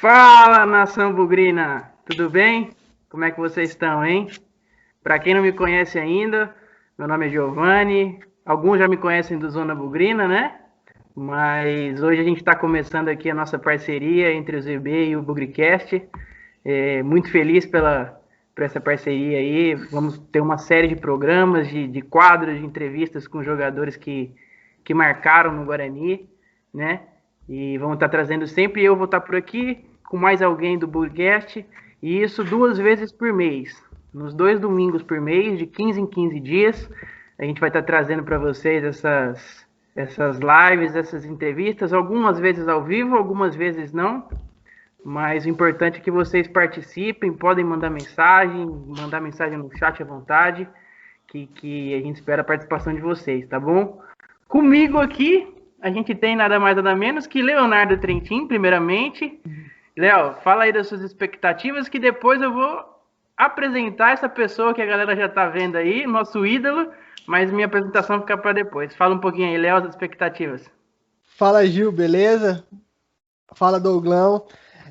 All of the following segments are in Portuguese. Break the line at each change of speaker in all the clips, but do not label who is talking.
Fala, nação bugrina! Tudo bem? Como é que vocês estão, hein? Para quem não me conhece ainda, meu nome é Giovanni. Alguns já me conhecem do Zona Bugrina, né? Mas hoje a gente está começando aqui a nossa parceria entre o ZB e o Bugricast. Muito feliz por essa parceria aí. Vamos ter uma série de programas, de quadros, de entrevistas com jogadores que marcaram no Guarani, né? E vamos estar trazendo sempre, eu vou estar por aqui com mais alguém do Bugricast, e isso 2 vezes por mês. Nos 2 domingos por mês, de 15 em 15 dias, a gente vai estar trazendo para vocês essas lives, essas entrevistas, algumas vezes ao vivo, algumas vezes não, mas o importante é que vocês participem, podem mandar mensagem no chat à vontade, que a gente espera a participação de vocês, tá bom? Comigo aqui, a gente tem nada mais nada menos que Leonardo Trentin, primeiramente. Léo, fala aí das suas expectativas, que depois eu vou apresentar essa pessoa que a galera já tá vendo aí, nosso ídolo, mas minha apresentação fica para depois. Fala um pouquinho aí, Léo, as expectativas.
Fala, Gil, beleza? Fala, Douglão.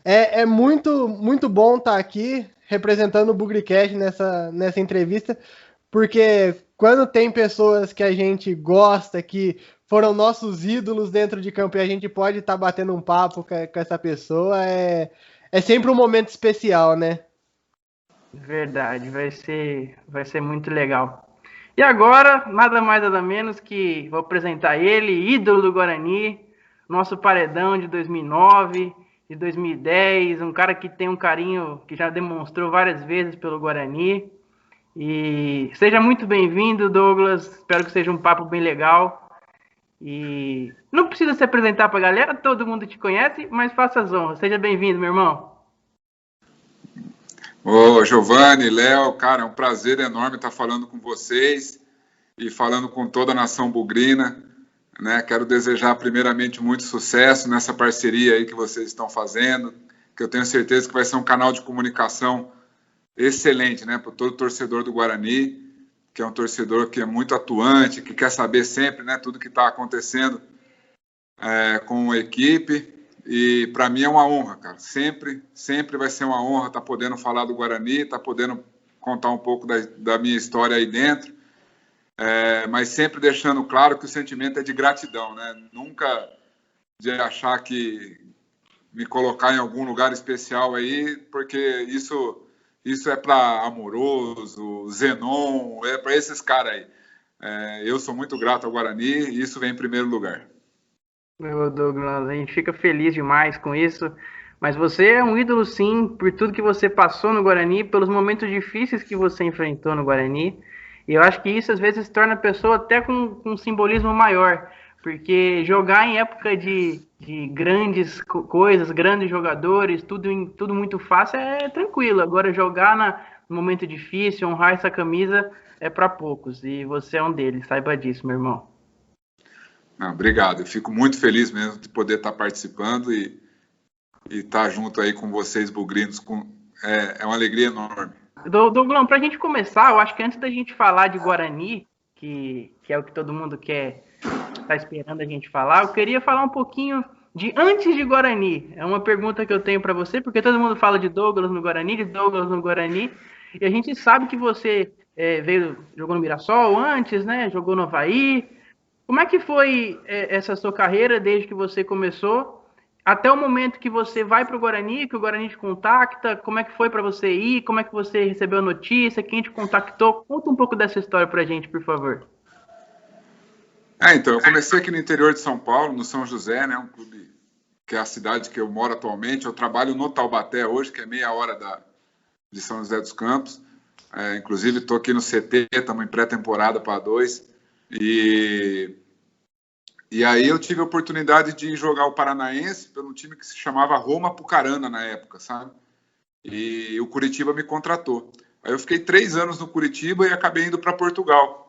É muito bom estar aqui representando o Bugricast nessa entrevista, porque quando tem pessoas que a gente gosta, que foram nossos ídolos dentro de campo e a gente pode estar batendo um papo com essa pessoa, é sempre um momento especial, né?
Verdade, vai ser muito legal. E agora, nada mais nada menos que vou apresentar ele, ídolo do Guarani, nosso paredão de 2009, de 2010, um cara que tem um carinho que já demonstrou várias vezes pelo Guarani. E seja muito bem-vindo, Douglas. Espero que seja um papo bem legal. E não precisa se apresentar para a galera, todo mundo te conhece, mas faça as honras. Seja bem-vindo, meu irmão.
Ô, Giovanni, Léo, cara, é um prazer enorme estar falando com vocês e falando com toda a nação bugrina, né? Quero desejar primeiramente muito sucesso nessa parceria aí que vocês estão fazendo, que eu tenho certeza que vai ser um canal de comunicação excelente, né, para todo torcedor do Guarani, que é um torcedor que é muito atuante, que quer saber sempre, né, tudo que está acontecendo com a equipe. E para mim é uma honra, cara. Sempre vai ser uma honra estar podendo falar do Guarani, estar podendo contar um pouco da minha história aí dentro, mas sempre deixando claro que o sentimento é de gratidão, né? Nunca de achar que me colocar em algum lugar especial aí, porque isso é para Amoroso, Zenon, é para esses caras aí. Eu sou muito grato ao Guarani e isso vem em primeiro lugar.
Meu Douglas, a gente fica feliz demais com isso. Mas você é um ídolo, sim, por tudo que você passou no Guarani, pelos momentos difíceis que você enfrentou no Guarani. E eu acho que isso às vezes torna a pessoa até com um simbolismo maior. Porque jogar em época de grandes coisas, grandes jogadores, tudo muito fácil é tranquilo. Agora jogar no momento difícil, honrar essa camisa é para poucos. E você é um deles, saiba disso, meu irmão.
Não, obrigado. Eu fico muito feliz mesmo de poder estar participando e estar junto aí com vocês, bugrinos. É uma alegria enorme.
Douglão, para a gente começar, eu acho que antes da gente falar de Guarani, que é o que todo mundo está esperando a gente falar, eu queria falar um pouquinho de antes de Guarani. É uma pergunta que eu tenho para você, porque todo mundo fala de Douglas no Guarani, e a gente sabe que você jogou no Mirassol antes, né? Jogou no Avaí. Como é que foi essa sua carreira desde que você começou até o momento que você vai para o Guarani, que o Guarani te contacta? Como é que foi para você ir? Como é que você recebeu a notícia? Quem te contactou? Conta um pouco dessa história para a gente, por favor.
Então, eu comecei aqui no interior de São Paulo, no São José, né, um clube que é a cidade que eu moro atualmente. Eu trabalho no Taubaté hoje, que é meia hora de São José dos Campos. Inclusive, estou aqui no CT, estamos em pré-temporada para 2. E aí eu tive a oportunidade de jogar o Paranaense pelo time que se chamava Roma Pucarana na época, sabe? E o Curitiba me contratou. Aí eu fiquei 3 anos no Curitiba e acabei indo para Portugal.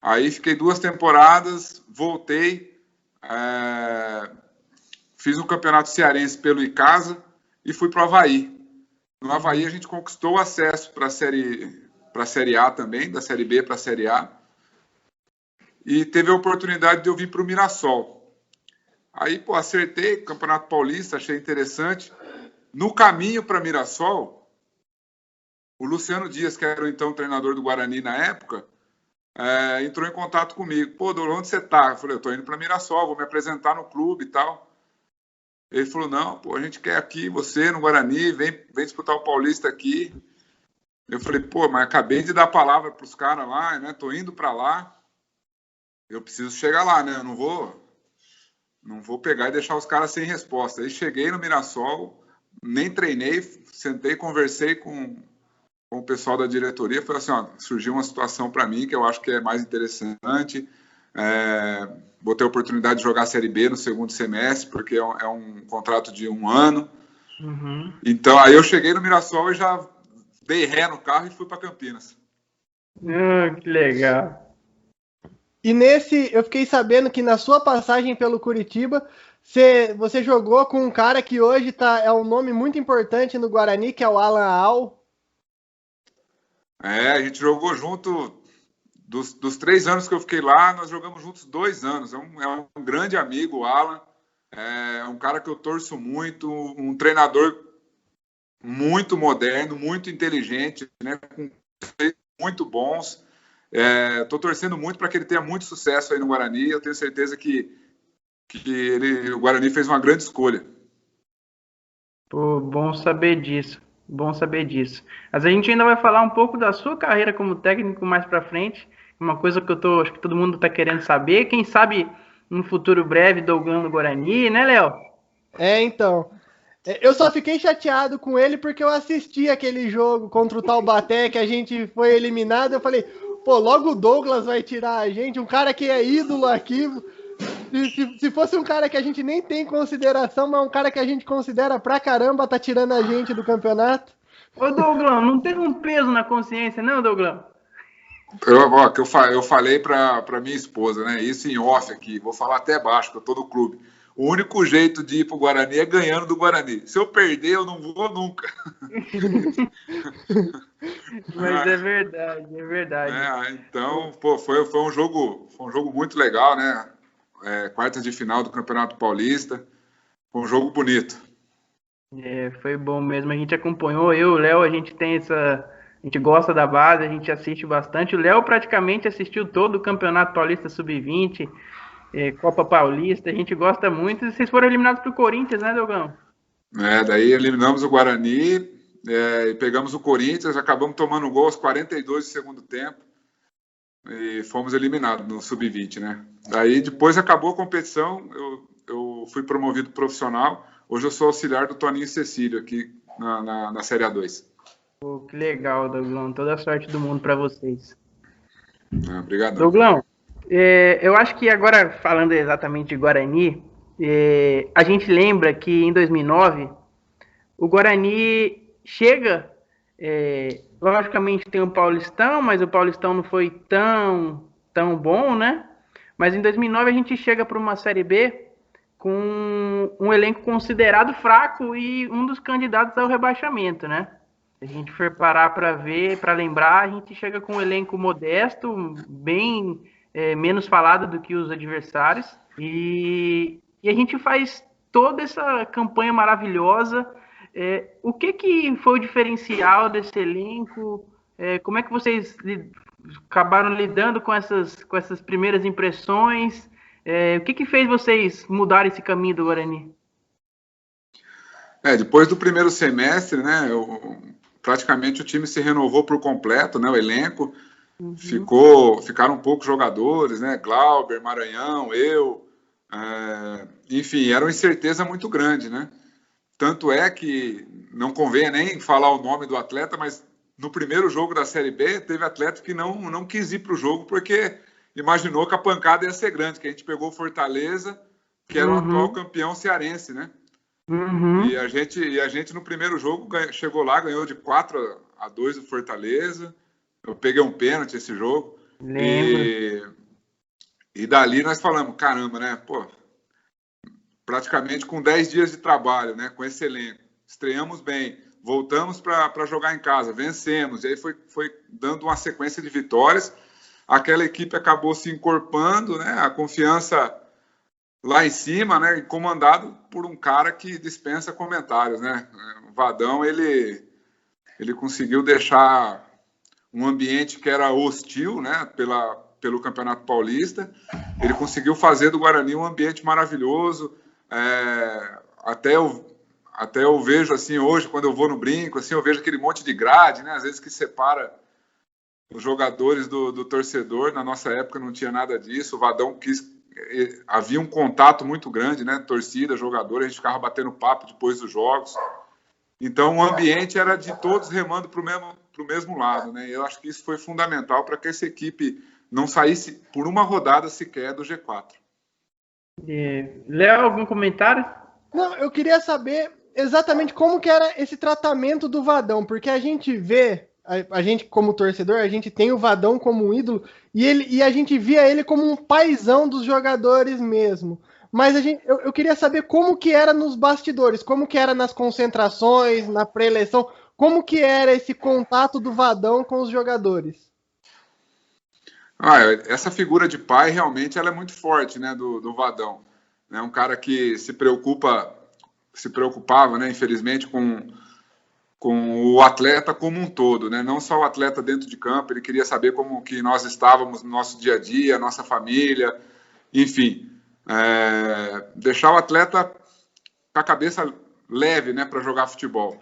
Aí fiquei 2 temporadas, voltei, fiz um campeonato cearense pelo Icasa e fui para o Avaí. No Avaí a gente conquistou o acesso para a Série A também, da Série B para a Série A. E teve a oportunidade de eu vir para o Mirassol. Aí, acertei o Campeonato Paulista, achei interessante. No caminho para Mirassol, o Luciano Dias, que era o então treinador do Guarani na época, entrou em contato comigo. Pô, Douglas, onde você tá? Eu falei, eu tô indo para Mirassol, vou me apresentar no clube e tal. Ele falou, não, pô, a gente quer aqui você no Guarani, vem disputar o Paulista aqui. Eu falei, pô, mas acabei de dar a palavra para os caras lá, né? Tô indo para lá. Eu preciso chegar lá, né? Eu não vou pegar e deixar os caras sem resposta. Aí cheguei no Mirassol, nem treinei, sentei, conversei com o pessoal da diretoria, falei assim, ó, surgiu uma situação para mim que eu acho que é mais interessante, vou ter a oportunidade de jogar a Série B no segundo semestre, porque é um contrato de 1 ano.
Uhum.
Então, aí eu cheguei no Mirassol e já dei ré no carro e fui para Campinas.
Que legal.
E eu fiquei sabendo que na sua passagem pelo Curitiba, você jogou com um cara que hoje é um nome muito importante no Guarani, que é o Alan Al.
A gente jogou junto, dos 3 anos que eu fiquei lá, nós jogamos juntos 2 anos. É um grande amigo, o Alan. É um cara que eu torço muito, um treinador muito moderno, muito inteligente, né, com muito bons. Estou torcendo muito para que ele tenha muito sucesso aí no Guarani. Eu tenho certeza que o Guarani fez uma grande escolha.
Pô, bom saber disso. Bom saber disso. Mas a gente ainda vai falar um pouco da sua carreira como técnico mais pra frente. Uma coisa que acho que todo mundo tá querendo saber. Quem sabe no futuro breve, Douglas no Guarani, né, Léo?
Então. Eu só fiquei chateado com ele porque eu assisti aquele jogo contra o Taubaté que a gente foi eliminado. Eu falei, pô, logo o Douglas vai tirar a gente, um cara que é ídolo aqui. Se fosse um cara que a gente nem tem consideração, mas um cara que a gente considera pra caramba, tá tirando a gente do campeonato.
Ô, Douglas, não teve um peso na consciência, não, Douglas?
Eu falei para minha esposa, né? Isso em off aqui, vou falar até baixo, que eu tô no clube. O único jeito de ir pro Guarani é ganhando do Guarani. Se eu perder, eu não vou nunca.
Mas é verdade, é verdade.
Então, pô, foi um jogo muito legal, né? Quartas de final do Campeonato Paulista. Foi um jogo bonito.
Foi bom mesmo. A gente acompanhou, eu e o Léo, a gente gosta da base, a gente assiste bastante. O Léo praticamente assistiu todo o Campeonato Paulista Sub-20, Copa Paulista, a gente gosta muito. E vocês foram eliminados pro Corinthians, né, Dougão?
Daí eliminamos o Guarani, e pegamos o Corinthians, acabamos tomando gol aos 42 do segundo tempo e fomos eliminados no Sub-20, né? Daí depois acabou a competição, eu fui promovido profissional. Hoje eu sou auxiliar do Toninho Cecílio aqui na Série A2.
Pô, que legal, Douglão. Toda a sorte do mundo para vocês.
Obrigado.
Douglão, eu acho que agora, falando exatamente de Guarani, a gente lembra que em 2009 o Guarani chega, logicamente tem o Paulistão, mas o Paulistão não foi tão bom, né? Mas em 2009 a gente chega para uma Série B com um elenco considerado fraco e um dos candidatos ao rebaixamento, né? Se a gente for parar para ver, para lembrar, a gente chega com um elenco modesto, bem menos falado do que os adversários, e a gente faz toda essa campanha maravilhosa. O que foi o diferencial desse elenco? Como é que vocês acabaram lidando com essas primeiras impressões? O que fez vocês mudar esse caminho do Guarani?
Depois do primeiro semestre, né, praticamente o time se renovou por completo, né, o elenco. Uhum. Ficaram poucos jogadores, né, Glauber, Maranhão, eu, enfim, era uma incerteza muito grande, né. Tanto é que não convém nem falar o nome do atleta, mas no primeiro jogo da Série B teve atleta que não quis ir para o jogo porque imaginou que a pancada ia ser grande, que a gente pegou o Fortaleza, que era o atual campeão cearense, né?
Uhum.
E a gente no primeiro jogo chegou lá, ganhou de 4-2 do Fortaleza. Eu peguei um pênalti esse jogo.
Lembro.
E dali nós falamos, caramba, né? Pô, praticamente com 10 dias de trabalho, né? Com esse elenco. Estreamos bem, voltamos para jogar em casa, vencemos. E aí foi dando uma sequência de vitórias. Aquela equipe acabou se encorpando, né? A confiança lá em cima, né, comandado por um cara que dispensa comentários, né? O Vadão, ele conseguiu deixar um ambiente que era hostil, né, pelo Campeonato Paulista. Ele conseguiu fazer do Guarani um ambiente maravilhoso. Até eu vejo assim hoje, quando eu vou no brinco, assim, eu vejo aquele monte de grade, né, às vezes que separa os jogadores do torcedor. Na nossa época não tinha nada disso. O Vadão havia um contato muito grande, né, torcida, jogador, a gente ficava batendo papo depois dos jogos. Então o ambiente era de todos remando para o mesmo lado, né? E eu acho que isso foi fundamental para que essa equipe não saísse por uma rodada sequer do G4.
Léo, algum comentário?
Não, eu queria saber exatamente como que era esse tratamento do Vadão, porque a gente vê, a gente como torcedor, a gente tem o Vadão como um ídolo e a gente via ele como um paizão dos jogadores mesmo. Mas eu queria saber como que era nos bastidores, como que era nas concentrações, na pré-eleição, como que era esse contato do Vadão com os jogadores.
Essa figura de pai realmente ela é muito forte, né, do Vadão. É um cara que se preocupava, né, infelizmente, com o atleta como um todo, né? Não só o atleta dentro de campo, ele queria saber como que nós estávamos no nosso dia a dia, nossa família, enfim. Deixar o atleta com a cabeça leve, né, para jogar futebol.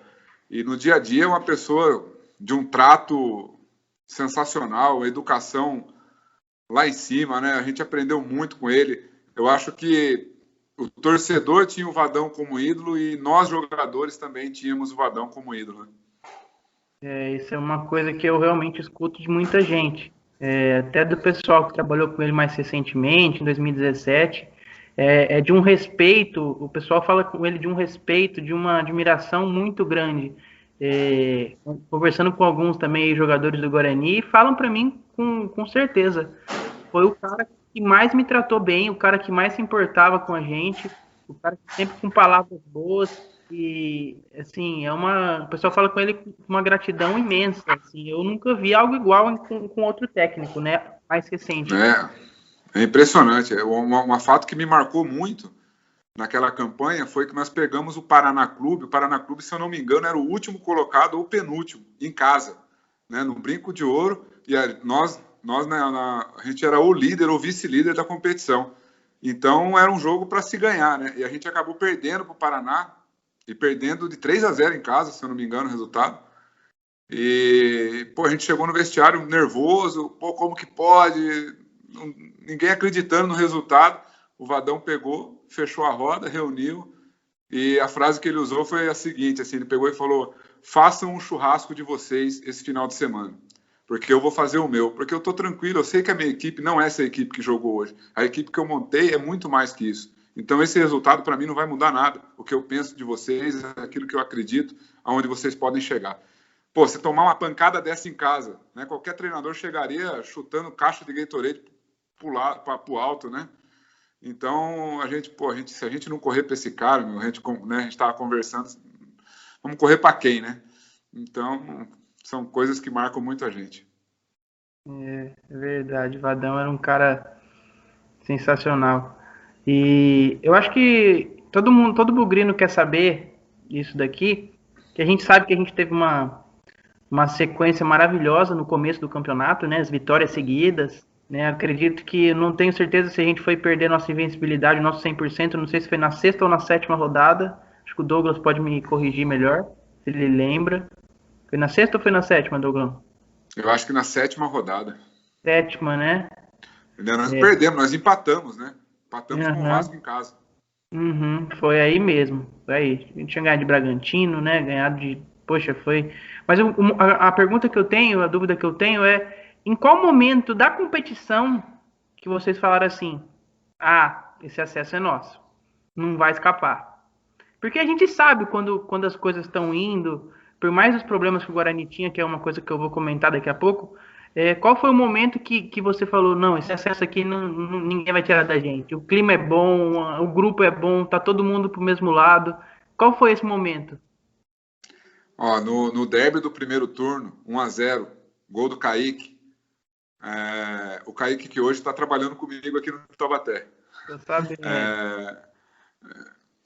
E no dia a dia, uma pessoa de um trato sensacional, educação lá em cima, né? A gente aprendeu muito com ele. Eu acho que o torcedor tinha o Vadão como ídolo e nós, jogadores, também tínhamos o Vadão como ídolo.
Isso é uma coisa que eu realmente escuto de muita gente. Até do pessoal que trabalhou com ele mais recentemente, em 2017. De um respeito, o pessoal fala com ele de um respeito, de uma admiração muito grande. Conversando com alguns também jogadores do Guarani, falam para mim com certeza. Foi o cara que mais me tratou bem, o cara que mais se importava com a gente, o cara que sempre com palavras boas. E, assim, o pessoal fala com ele com uma gratidão imensa. Assim, eu nunca vi algo igual com outro técnico, né? Mais recente.
É impressionante. Um fato que me marcou muito naquela campanha foi que nós pegamos o Paraná Clube. O Paraná Clube, se eu não me engano, era o último colocado ou penúltimo em casa, né, no Brinco de Ouro. E nós a gente era o líder ou vice-líder da competição. Então era um jogo para se ganhar, né? E a gente acabou perdendo para o Paraná e perdendo de 3-0 em casa, se eu não me engano, o resultado. E a gente chegou no vestiário nervoso. Como que pode? Ninguém acreditando no resultado. O Vadão pegou, fechou a roda, reuniu, e a frase que ele usou foi a seguinte, assim, ele pegou e falou: façam um churrasco de vocês esse final de semana, porque eu vou fazer o meu, porque eu tô tranquilo, eu sei que a minha equipe não é essa equipe que jogou hoje, a equipe que eu montei é muito mais que isso, então esse resultado para mim não vai mudar nada, o que eu penso de vocês é aquilo que eu acredito, aonde vocês podem chegar. Se tomar uma pancada dessa em casa, né, qualquer treinador chegaria chutando caixa de Gatorade para o alto, né? Então, se a gente não correr para esse cara, a gente estava conversando, vamos correr para quem, né? Então, são coisas que marcam muito a gente.
É verdade, o Vadão era um cara sensacional. E eu acho que todo bugrino quer saber isso daqui, que a gente sabe que a gente teve uma sequência maravilhosa no começo do campeonato, né? As vitórias seguidas, né? Acredito que, não tenho certeza se a gente foi perder nossa invencibilidade, nosso 100%, não sei se foi na 6ª ou na 7ª rodada, acho que o Douglas pode me corrigir melhor, se ele lembra. Foi na 6ª ou foi na 7ª, Douglas?
Eu acho que na 7ª rodada.
7ª, né?
Nós perdemos, nós empatamos, né? Empatamos com o Vasco em casa.
Foi aí mesmo, foi aí. A gente tinha ganhado de Bragantino, né? Ganhado de... Poxa, foi... Mas a pergunta que eu tenho, a dúvida que eu tenho é: em qual momento da competição que vocês falaram assim, esse acesso é nosso, não vai escapar? Porque a gente sabe quando as coisas estão indo, por mais os problemas que o Guarani tinha, que é uma coisa que eu vou comentar daqui a pouco, qual foi o momento que você falou, não, esse acesso aqui ninguém vai tirar da gente, o clima é bom, o grupo é bom, tá todo mundo pro mesmo lado? Qual foi esse momento?
No derby do primeiro turno, 1-0, gol do Kaique. O Kaique que hoje está trabalhando comigo aqui no Taubaté.
Tô sabendo.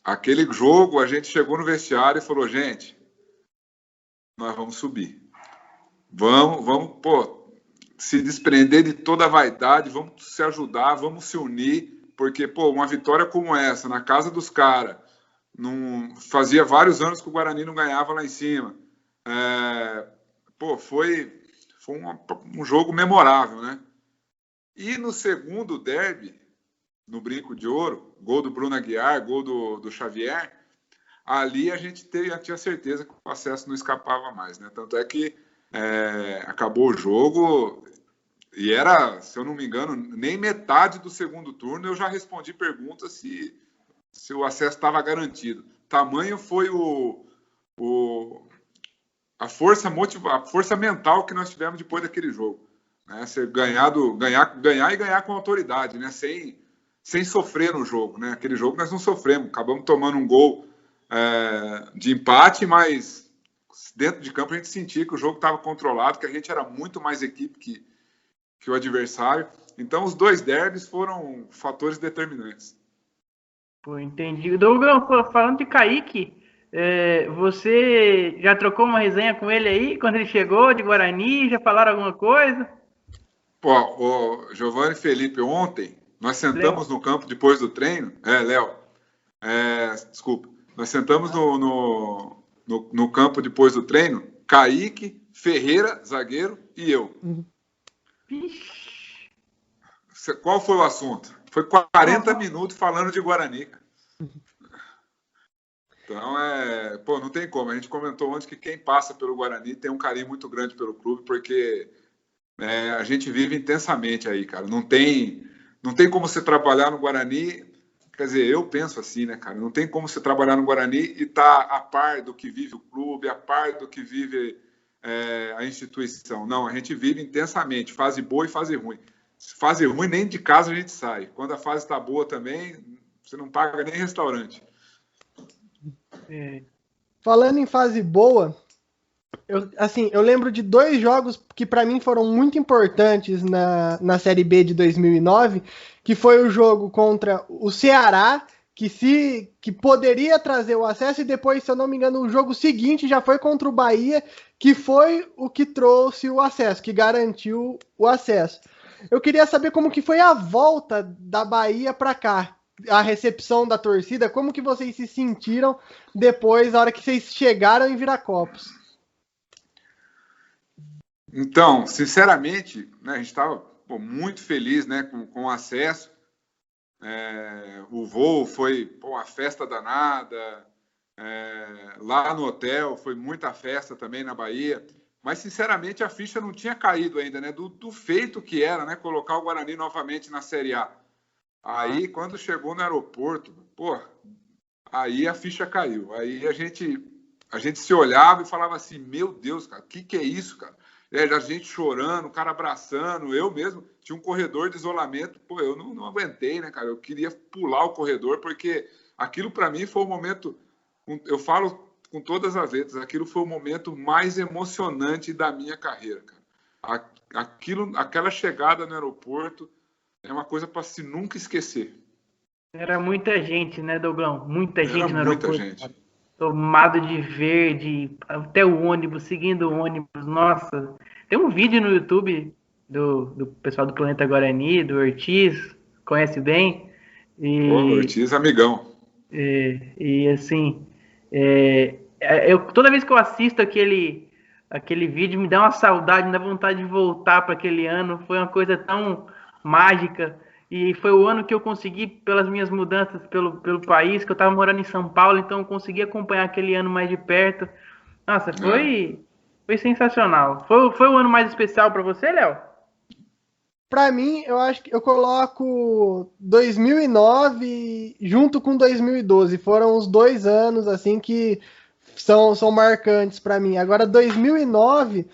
Aquele jogo, a gente chegou no vestiário e falou, gente, nós vamos subir. Vamos, pô, se desprender de toda a vaidade, vamos se ajudar, vamos se unir, porque, pô, uma vitória como essa, na casa dos caras, fazia vários anos que o Guarani não ganhava lá em cima. Pô, foi um jogo memorável, né? E no segundo derby, no Brinco de Ouro, gol do Bruno Aguiar, gol do Xavier, ali a gente tinha certeza que o acesso não escapava mais, né? Tanto é que acabou o jogo e era, se eu não me engano, nem metade do segundo turno eu já respondi perguntas se o acesso estava garantido. Tamanho foi a força mental que nós tivemos depois daquele jogo, né? Ganhar e ganhar com autoridade, né? Sem sofrer no jogo, né? Aquele jogo nós não sofremos, acabamos tomando um gol de empate, mas dentro de campo a gente sentia que o jogo estava controlado, que a gente era muito mais equipe que o adversário. Então os 2 derbys foram fatores determinantes.
Pô, entendi. Douglas, falando de Kaique, você já trocou uma resenha com ele aí, quando ele chegou de Guarani? Já falaram alguma coisa?
Pô, o Giovanni Felipe, ontem, nós sentamos no campo depois do treino. Léo. Desculpa. Nós sentamos no campo depois do treino, Kaique, Ferreira, zagueiro, e eu. Qual foi o assunto? Foi 40 minutos falando de Guarani. Então, pô, não tem como. A gente comentou ontem que quem passa pelo Guarani tem um carinho muito grande pelo clube, porque a gente vive intensamente aí, cara. Não tem como você trabalhar no Guarani. Quer dizer, eu penso assim, né, cara? Não tem como você trabalhar no Guarani e estar a par do que vive o clube, a par do que vive a instituição. Não, a gente vive intensamente, fase boa e fase ruim. Fase ruim, nem de casa a gente sai. Quando a fase está boa também, você não paga nem restaurante.
Falando em fase boa, eu lembro de 2 jogos que para mim foram muito importantes na Série B de 2009, que foi o jogo contra o Ceará, que poderia trazer o acesso, e depois, se eu não me engano, o jogo seguinte já foi contra o Bahia, que foi o que trouxe o acesso, que garantiu o acesso. Eu queria saber como que foi a volta da Bahia para cá, a recepção da torcida, como que vocês se sentiram depois, na hora que vocês chegaram em Viracopos?
Então, sinceramente, né, a gente estava muito feliz, né, com o acesso. O voo foi uma festa danada. Lá no hotel foi muita festa também na Bahia. Mas, sinceramente, a ficha não tinha caído ainda, né, do feito que era, né, colocar o Guarani novamente na Série A. Aí, quando chegou no aeroporto, aí a ficha caiu. Aí a gente se olhava e falava assim, meu Deus, cara, o que é isso, cara? A gente chorando, o cara abraçando, eu mesmo tinha um corredor de isolamento, eu não aguentei, né, cara? Eu queria pular o corredor, porque aquilo para mim foi o momento, eu falo com todas as letras, aquilo foi o momento mais emocionante da minha carreira, cara. Aquela chegada no aeroporto é uma coisa para se nunca esquecer.
Era muita gente, né, Douglão? Muita gente no
aeroporto.
Muita gente. Tomado de verde, até o ônibus, seguindo o ônibus. Nossa, tem um vídeo no YouTube do pessoal do Planeta Guarani, do Ortiz, conhece bem.
Ortiz, amigão.
Assim, toda vez que eu assisto aquele vídeo, me dá uma saudade, me dá vontade de voltar para aquele ano. Foi uma coisa tão mágica. E foi o ano que eu consegui, pelas minhas mudanças pelo país, que eu estava morando em São Paulo, então eu consegui acompanhar aquele ano mais de perto. Nossa, foi sensacional. Foi o ano mais especial para você, Léo?
Para mim, eu acho que eu coloco 2009 junto com 2012. Foram os 2 anos assim que são marcantes para mim. Agora, 2009,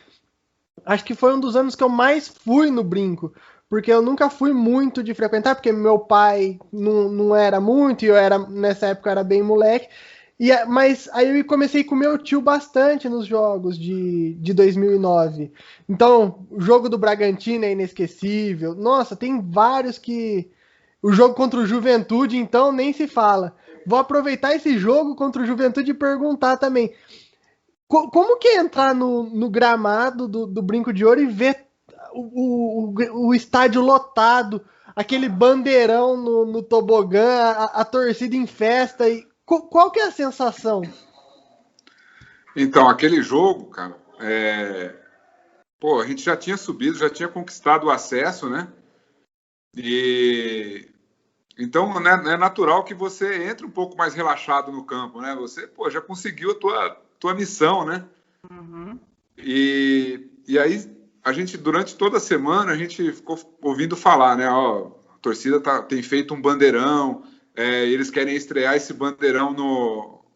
acho que foi um dos anos que eu mais fui no Brinco, porque eu nunca fui muito de frequentar, porque meu pai não era muito, e nessa época eu era bem moleque. Mas aí eu comecei com meu tio bastante nos jogos de 2009. Então, o jogo do Bragantino é inesquecível. Nossa, tem vários que O jogo contra o Juventude, então, nem se fala. Vou aproveitar esse jogo contra o Juventude e perguntar também. Como que é entrar no gramado do Brinco de Ouro e ver o estádio lotado, aquele bandeirão no tobogã, a torcida em festa? Qual que é a sensação?
Então, aquele jogo, cara, a gente já tinha subido, já tinha conquistado o acesso, né? E então, né, é natural que você entre um pouco mais relaxado no campo, né? Você, já conseguiu a tua missão, né?
Uhum.
E aí, a gente, durante toda a semana, a gente ficou ouvindo falar, né? Ó, a torcida tem feito um bandeirão, eles querem estrear esse bandeirão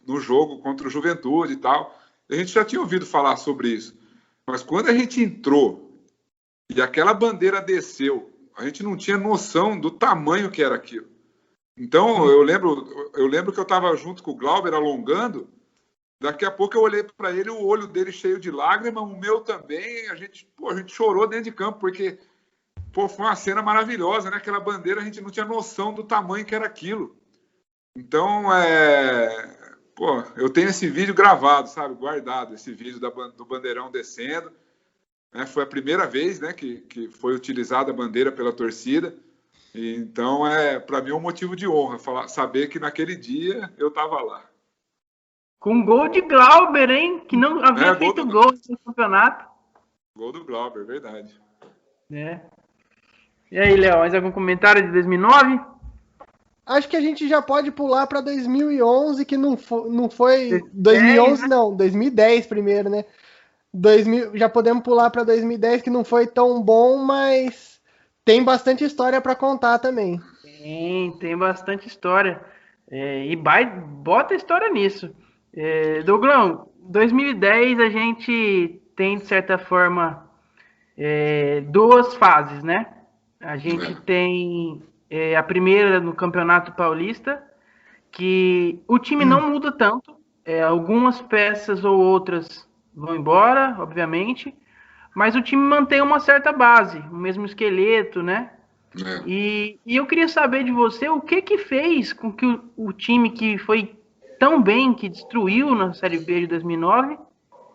no jogo contra o Juventude e tal. A gente já tinha ouvido falar sobre isso. Mas quando a gente entrou e aquela bandeira desceu, a gente não tinha noção do tamanho que era aquilo. Então, eu lembro que eu estava junto com o Glauber alongando, daqui a pouco eu olhei para ele, o olho dele cheio de lágrimas, o meu também, a gente chorou dentro de campo, porque foi uma cena maravilhosa, né? Aquela bandeira, a gente não tinha noção do tamanho que era aquilo. Então, eu tenho esse vídeo gravado, sabe? Guardado, esse vídeo do bandeirão descendo. Foi a primeira vez, né, que foi utilizada a bandeira pela torcida. Então, para mim, é um motivo de honra saber que naquele dia eu estava lá.
Com gol de Glauber, hein? Que não havia feito gol no campeonato.
Gol do Glauber, verdade.
E aí, Léo, mais algum comentário de 2009?
Acho que a gente já pode pular para 2011, que não foi 2011, né? Não, 2010 primeiro, né? Já podemos pular para 2010, que não foi tão bom, mas tem bastante história para contar também.
Tem bastante história. E bota história nisso. Douglão, 2010 a gente tem, de certa forma, duas fases, né? A gente tem a primeira no Campeonato Paulista, que o time não muda tanto. Algumas peças ou outras vão embora, obviamente, mas o time mantém uma certa base, o mesmo esqueleto, né? E eu queria saber de você o que fez com que o time que foi tão bem, que destruiu na Série B de 2009,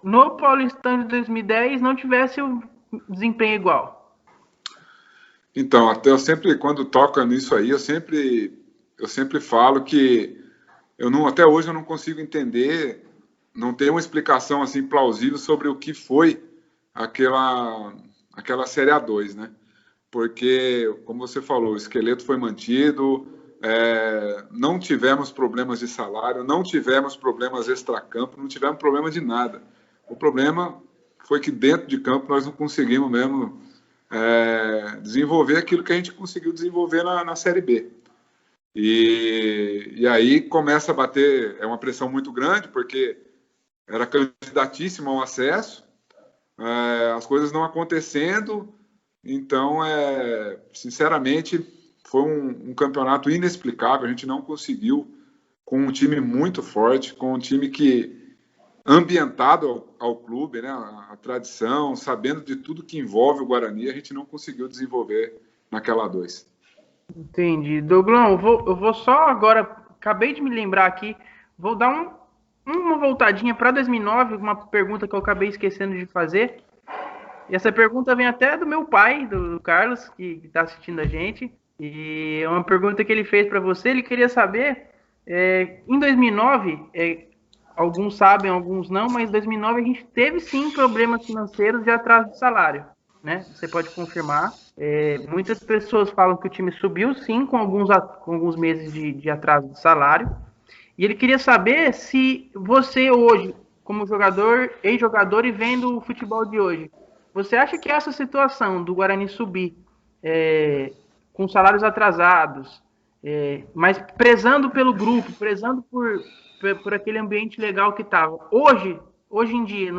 no Paulistão de 2010 não tivesse o desempenho igual.
Então, quando toca nisso aí, eu sempre falo que até hoje eu não consigo entender, não tem uma explicação assim plausível sobre o que foi aquela Série A2, né? Porque, como você falou, o esqueleto foi mantido, não tivemos problemas de salário, não tivemos problemas extracampo, não tivemos problema de nada. O problema foi que dentro de campo nós não conseguimos mesmo desenvolver aquilo que a gente conseguiu desenvolver na Série B. E aí começa a bater, uma pressão muito grande, porque era candidatíssimo ao acesso, as coisas não acontecendo. Então, sinceramente, foi um campeonato inexplicável. A gente não conseguiu, com um time muito forte, com um time ambientado ao clube, né, a tradição, sabendo de tudo que envolve o Guarani, a gente não conseguiu desenvolver naquela A2.
Entendi. Douglão, eu vou só agora, acabei de me lembrar aqui, vou dar uma voltadinha para 2009, uma pergunta que eu acabei esquecendo de fazer. E essa pergunta vem até do meu pai, do Carlos, que está assistindo a gente. E é uma pergunta que ele fez para você. Ele queria saber, em 2009, alguns sabem, alguns não, mas em 2009 a gente teve sim problemas financeiros de atraso de salário, né? Você pode confirmar. Muitas pessoas falam que o time subiu sim com alguns meses de atraso de salário. E ele queria saber se você hoje, como jogador, ex-jogador e vendo o futebol de hoje, você acha que essa situação do Guarani subir com salários atrasados, mas prezando pelo grupo, prezando por aquele ambiente legal que estava, hoje em dia,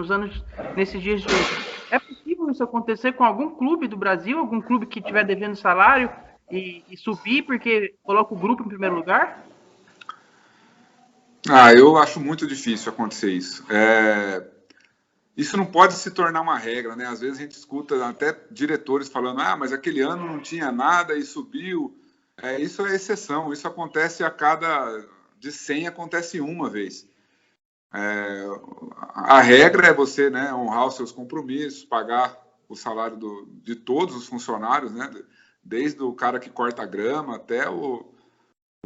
nesses dias de hoje, é possível isso acontecer com algum clube do Brasil, algum clube que estiver devendo salário e subir porque coloca o grupo em primeiro lugar?
Eu acho muito difícil acontecer isso. Isso não pode se tornar uma regra, né? Às vezes a gente escuta até diretores falando, mas aquele ano não tinha nada e subiu. Isso é exceção, isso acontece a cada de 100 acontece uma vez. A regra é você, né, honrar os seus compromissos, pagar o salário de todos os funcionários, né, desde o cara que corta a grama até o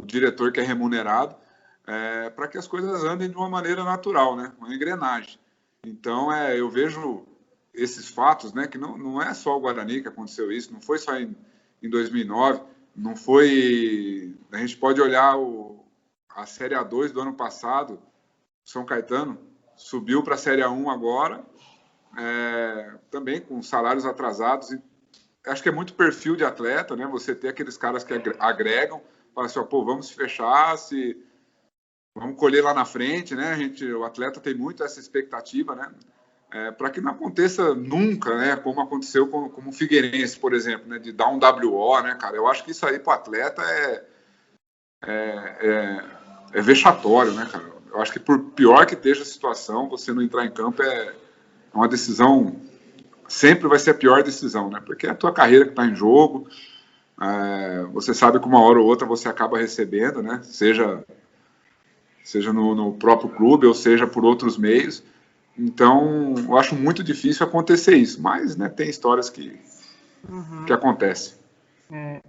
diretor que é remunerado, para que as coisas andem de uma maneira natural, né, uma engrenagem. Então, eu vejo esses fatos, né, que não é só o Guarani que aconteceu isso, não foi só em 2009, não foi... A gente pode olhar a Série A2 do ano passado, São Caetano subiu para a Série A1 agora, também com salários atrasados. E acho que é muito perfil de atleta, né? Você ter aqueles caras que agregam, falam assim, pô, vamos fechar, vamos colher lá na frente, né? O atleta tem muito essa expectativa, né? Para que não aconteça nunca, né? Como aconteceu como o Figueirense, por exemplo, né? De dar um WO, né, cara? Eu acho que isso aí para o atleta é vexatório, né, cara? Eu acho que por pior que esteja a situação, você não entrar em campo é uma decisão, sempre vai ser a pior decisão, né? Porque é a tua carreira que está em jogo, você sabe que uma hora ou outra você acaba recebendo, né? Seja no próprio clube ou seja por outros meios. Então, eu acho muito difícil acontecer isso, mas, né, tem histórias que acontecem.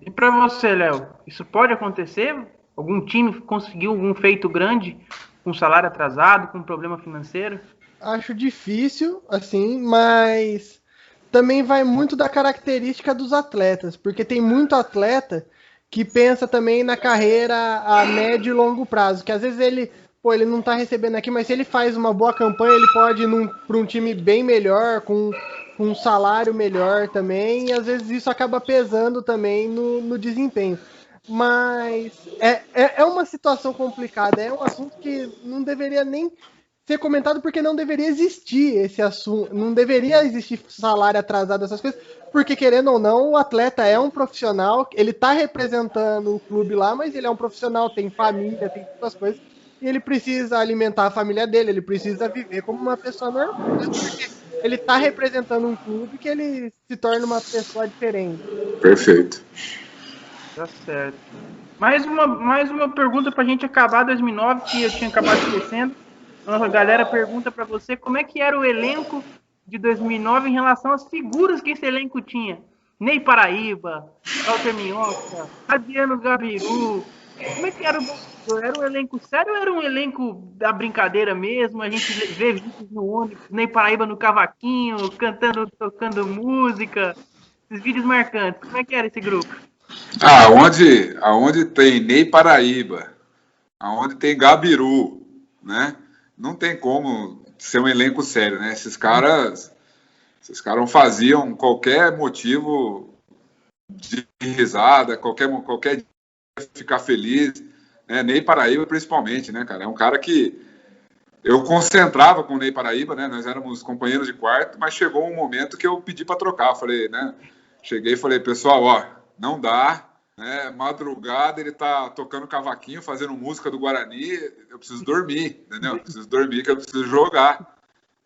E para você, Léo, isso pode acontecer? Algum time conseguiu algum feito grande com salário atrasado, com problema financeiro?
Acho difícil, assim, mas também vai muito da característica dos atletas, porque tem muito atleta que pensa também na carreira a médio e longo prazo, que às vezes ele não tá recebendo aqui, mas se ele faz uma boa campanha, ele pode ir para um time bem melhor, com um salário melhor também, e às vezes isso acaba pesando também no desempenho. Mas é uma situação complicada, é um assunto que não deveria nem ser comentado porque não deveria existir esse assunto, não deveria existir salário atrasado, essas coisas, porque querendo ou não, o atleta é um profissional, ele tá representando o clube lá, mas ele é um profissional, tem família, tem todas as coisas, e ele precisa alimentar a família dele, ele precisa viver como uma pessoa normal, porque ele tá representando um clube que ele se torna uma pessoa diferente.
Perfeito.
Tá certo. Mais uma pergunta pra gente acabar 2009, que eu tinha acabado esquecendo. A galera pergunta para você como é que era o elenco de 2009 em relação às figuras que esse elenco tinha. Ney Paraíba, Walter Minhoca, Adriano Gabiru. Como é que era era um elenco sério ou era um elenco da brincadeira mesmo? A gente vê vídeos no ônibus, Ney Paraíba no cavaquinho, cantando, tocando música. Esses vídeos marcantes. Como é que era esse grupo?
Aonde tem Ney Paraíba, aonde tem Gabiru, né? Não tem como ser um elenco sério, né? Esses caras faziam qualquer motivo de risada, qualquer dia ficar feliz, né? Ney Paraíba principalmente, né, cara? É um cara que eu concentrava com o Ney Paraíba, né? Nós éramos companheiros de quarto, mas chegou um momento que eu pedi para trocar. Falei, né? Cheguei e falei, pessoal, não dá, né? Madrugada ele tá tocando cavaquinho, fazendo música do Guarani, eu preciso dormir, entendeu? Eu preciso dormir, que eu preciso jogar,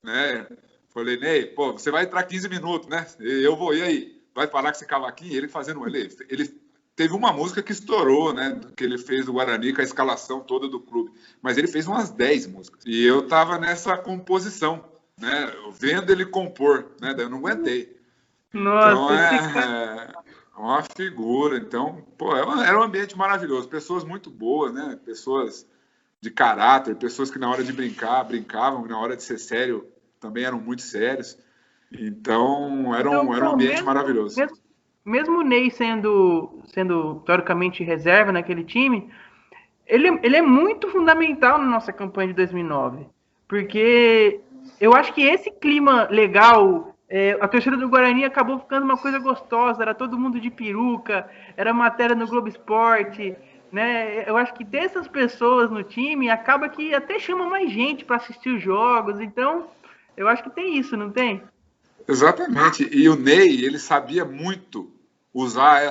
né? Falei, Ney, pô, você vai entrar 15 minutos, né? Eu vou, e aí? Vai parar com esse cavaquinho? Ele fazendo, ele teve uma música que estourou, né? Que ele fez do Guarani com a escalação toda do clube. Mas ele fez umas 10 músicas. E eu tava nessa composição, né? Vendo ele compor, né? Daí eu não aguentei.
Nossa,
Então uma figura. Então, pô, era um ambiente maravilhoso. Pessoas muito boas, né? Pessoas de caráter, pessoas que na hora de brincar, brincavam, na hora de ser sério, também eram muito sérios. Então, era um ambiente maravilhoso.
Mesmo o Ney sendo teoricamente reserva naquele time, ele é muito fundamental na nossa campanha de 2009. Porque eu acho que esse clima legal, a torcida do Guarani acabou ficando uma coisa gostosa, era todo mundo de peruca, era matéria no Globo Esporte, né? Eu acho que dessas pessoas no time, acaba que até chama mais gente para assistir os jogos, então eu acho que tem isso, não tem?
Exatamente. E o Ney, ele sabia muito usar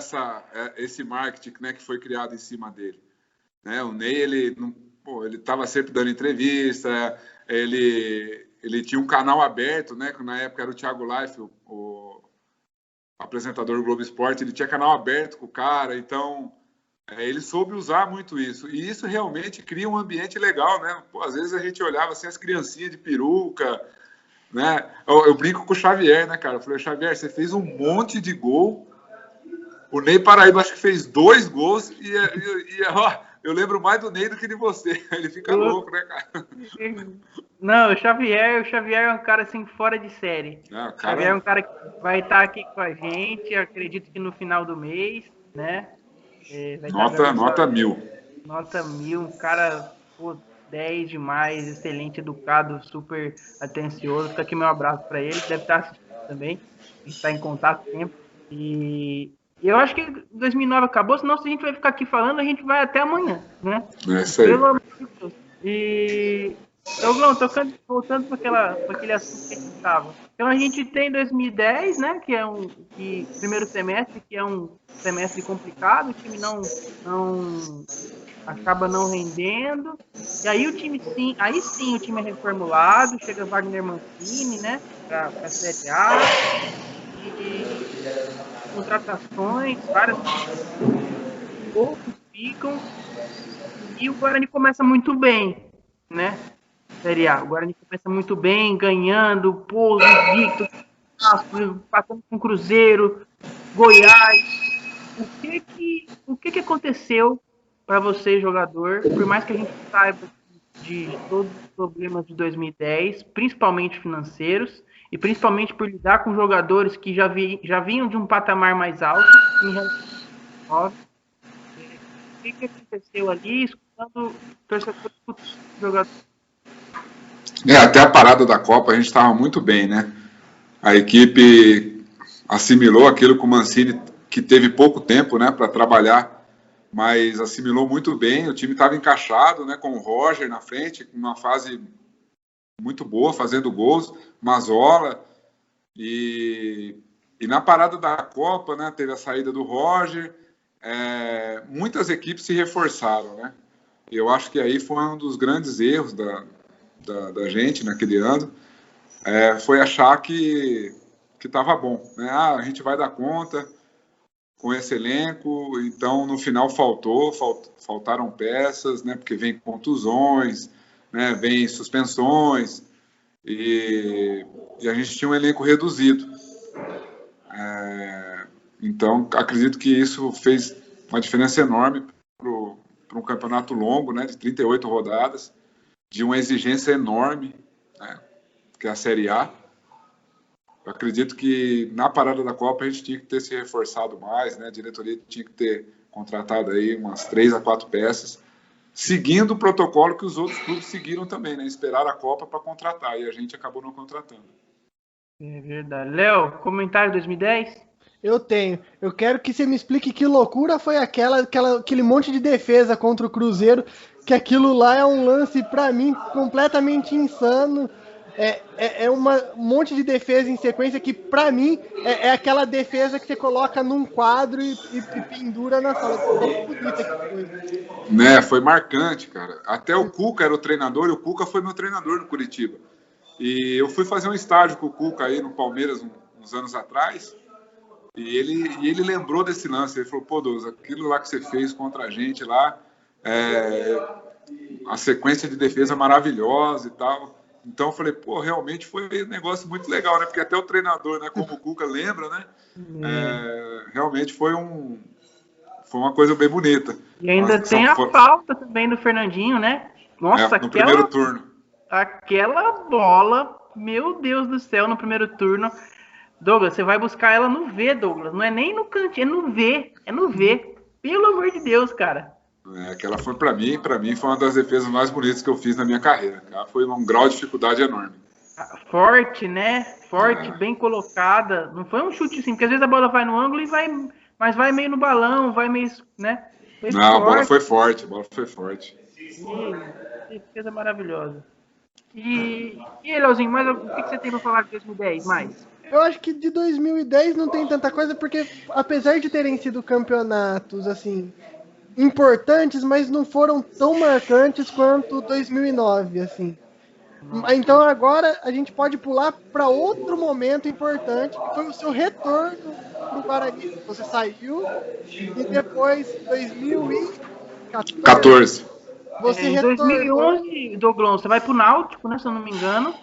esse marketing, né, que foi criado em cima dele. Né? O Ney, ele estava sempre dando entrevista, ele tinha um canal aberto, né, que na época era o Thiago Life, o apresentador do Globo Esporte, ele tinha canal aberto com o cara, então Ele soube usar muito isso. E isso realmente cria um ambiente legal, né? Pô, às vezes a gente olhava assim as criancinhas de peruca, né? Eu brinco com o Xavier, né, cara? Eu falei, Xavier, você fez um monte de gol. O Ney Paraíba acho que fez 2 gols ó, eu lembro mais do Ney do que de você. Ele fica louco, né, cara?
Não, o Xavier é um cara assim fora de série.
Não,
O Xavier é um cara que vai estar aqui com a gente, acredito que no final do mês, né?
Nota 1000.
Nota 1000, um cara, pô, 10 demais, excelente, educado, super atencioso. Fica aqui meu abraço para ele, deve estar assistindo também, a gente está em contato sempre. E eu acho que 2009 acabou, senão se a gente vai ficar aqui falando, a gente vai até amanhã, né?
É isso aí.
Pelo amor de Deus. E, Glão, voltando para aquele assunto que a gente estava. Então a gente tem 2010, né, que é primeiro semestre, que é um semestre complicado, o time não acaba não rendendo. E aí o time sim o time é reformulado, chega Wagner Mancini, né, para a Série A. E contratações, várias poucos ficam. E o Guarani começa muito bem, né? Série A. O Guarani começa muito bem, ganhando, Pouso, Victor, passando com Cruzeiro, Goiás. O que aconteceu para você, jogador? Por mais que a gente saiba de todos os problemas de 2010, principalmente financeiros, e principalmente por lidar com jogadores que já vinham de um patamar mais alto em relação ao 2009. O que aconteceu ali, escutando torcedores jogadores?
Até a parada da Copa a gente estava muito bem, né? A equipe assimilou aquilo com o Mancini, que teve pouco tempo, né, para trabalhar, mas assimilou muito bem. O time estava encaixado, né, com o Roger na frente, numa fase muito boa, fazendo gols, Mazola. E na parada da Copa, né, teve a saída do Roger. Muitas equipes se reforçaram, né? E eu acho que aí foi um dos grandes erros da gente naquele ano, foi achar que estava bom, né? A gente vai dar conta com esse elenco. Então no final faltaram peças, né? Porque vem contusões, né? Vem suspensões e a gente tinha um elenco reduzido. Então acredito que isso fez uma diferença enorme para um campeonato longo, né? De 38 rodadas, de uma exigência enorme, né, que é a Série A. Eu acredito que na parada da Copa a gente tinha que ter se reforçado mais, né? A diretoria tinha que ter contratado aí umas 3 a 4 peças, seguindo o protocolo que os outros clubes seguiram também, né? Esperaram a Copa para contratar, e a gente acabou não contratando.
É verdade. Léo, comentário 2010?
Eu tenho. Eu quero que você me explique que loucura foi aquele monte de defesa contra o Cruzeiro, que aquilo lá é um lance, pra mim, completamente insano. Um monte de defesa em sequência que, pra mim, é aquela defesa que você coloca num quadro e pendura na sala.
Né, foi marcante, cara. Até o Cuca era o treinador, e o Cuca foi meu treinador no Curitiba. E eu fui fazer um estágio com o Cuca aí no Palmeiras uns anos atrás, e ele lembrou desse lance. Ele falou, pô, Douglas, aquilo lá que você fez contra a gente lá, a sequência de defesa maravilhosa e tal. Então eu falei, pô, realmente foi um negócio muito legal, né? Porque até o treinador, né, como o Cuca lembra, né? Realmente foi uma coisa bem bonita.
E ainda tem a falta também do Fernandinho, né? Nossa,
no primeiro turno.
Aquela bola, meu Deus do céu, no primeiro turno. Douglas, você vai buscar ela no V, Douglas. Não é nem no cantinho, é no V. É no V. Pelo amor de Deus, cara.
Aquela foi para mim foi uma das defesas mais bonitas que eu fiz na minha carreira. Ela foi um grau de dificuldade enorme.
Forte, né? Forte, bem colocada. Não foi um chute assim, porque às vezes a bola vai no ângulo mas vai meio no balão, vai meio, né?
Não, a bola foi forte,
Defesa maravilhosa. E Leozinho, mas o que você tem para falar de 2010 mais?
Eu acho que de 2010 não tem tanta coisa, porque apesar de terem sido campeonatos, assim, importantes, mas não foram tão marcantes quanto 2009, assim. Então agora a gente pode pular para outro momento importante, que foi o seu retorno para o Guarani. Você saiu e depois, em 2014,
14.
você
Em
retornou.
2011, Douglas, você vai pro Náutico, né, se eu não me engano.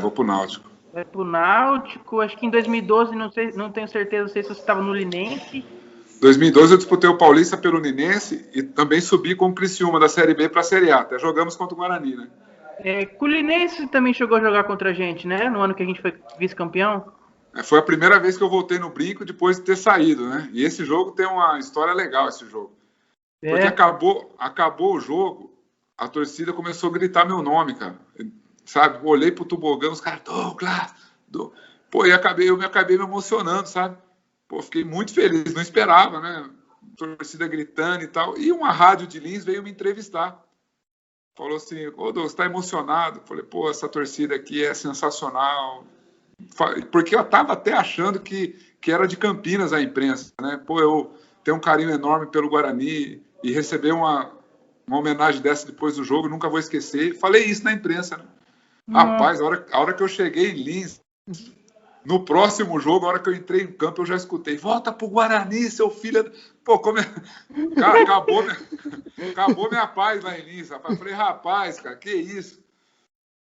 Vou pro Náutico.
Vai pro Náutico, acho que em 2012, não sei, não tenho certeza, não sei se você estava no Linense.
2012 eu disputei o Paulista pelo Ninense e também subi com o Criciúma da Série B para a Série A. Até jogamos contra o Guarani, né?
Com o Linense também chegou a jogar contra a gente, né? No ano que a gente foi vice-campeão.
Foi a primeira vez que eu voltei no Brinco depois de ter saído, né? E esse jogo tem uma história legal, esse jogo. Porque acabou o jogo, a torcida começou a gritar meu nome, cara. Sabe? Eu olhei pro tobogã, os caras, Douglas. Pô, e eu me acabei me emocionando, sabe? Pô, fiquei muito feliz, não esperava, né? Torcida gritando e tal. E uma rádio de Lins veio me entrevistar. Falou assim, ô Douglas, tá emocionado? Falei, pô, essa torcida aqui é sensacional. Porque eu tava até achando que era de Campinas a imprensa, né? Pô, eu tenho um carinho enorme pelo Guarani e receber uma homenagem dessa depois do jogo, nunca vou esquecer. Falei isso na imprensa, né? Rapaz, a hora que eu cheguei em Lins, no próximo jogo, a hora que eu entrei em campo, eu já escutei, volta pro Guarani, seu filho... Pô, cara, acabou minha paz lá em Lins, rapaz. Falei, rapaz, cara, que isso?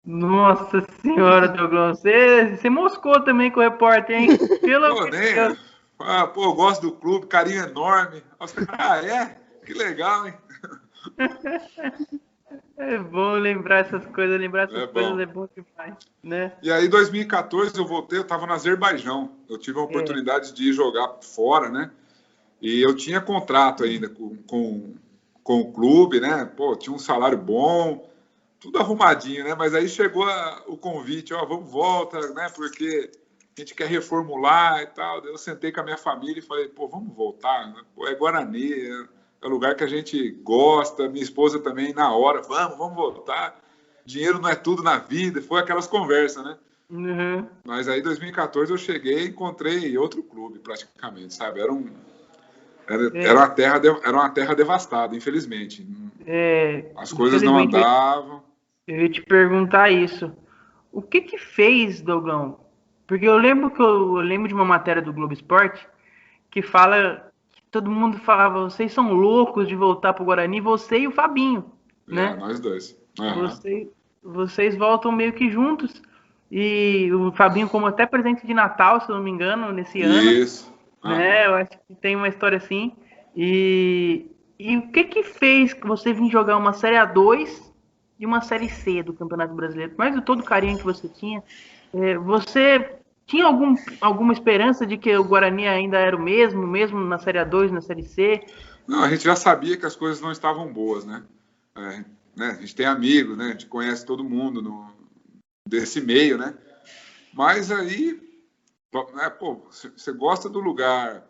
Nossa senhora, Douglas, você moscou também com o repórter, hein? Pelo amor de Deus.
Pô, eu gosto do clube, carinho enorme. Que legal, hein?
É bom lembrar essas coisas, coisas é bom demais, né?
E aí, em 2014, eu voltei, eu estava no Azerbaijão. Eu tive a oportunidade de ir jogar fora, né? E eu tinha contrato ainda com o clube, né? Pô, tinha um salário bom, tudo arrumadinho, né? Mas aí chegou o convite, vamos volta, né? Porque a gente quer reformular e tal. Eu sentei com a minha família e falei, pô, vamos voltar, né? Pô, é Guarani, é um lugar que a gente gosta, minha esposa também na hora, vamos voltar. Dinheiro não é tudo na vida, foi aquelas conversas, né?
Uhum.
Mas aí, em 2014, eu cheguei e encontrei outro clube, praticamente, sabe? Era uma terra devastada, infelizmente. As coisas não andavam.
Eu ia te perguntar isso. O que fez, Dogão? Porque eu lembro de uma matéria do Globo Esporte que fala que todo mundo falava, vocês são loucos de voltar pro Guarani, você e o Fabinho, né?
Nós dois.
Vocês voltam meio que juntos. E o Fabinho como até presente de Natal, se eu não me engano, nesse ano.
Isso.
Né? Eu acho que tem uma história assim. E o que fez você vir jogar uma Série A2 e uma Série C do Campeonato Brasileiro? Mais de todo o carinho que você tinha, você tinha alguma esperança de que o Guarani ainda era o mesmo na Série A2, na Série C?
Não, a gente já sabia que as coisas não estavam boas, né? Né? A gente tem amigos, né? A gente conhece todo mundo desse meio, né? Mas aí, né, pô, você gosta do lugar,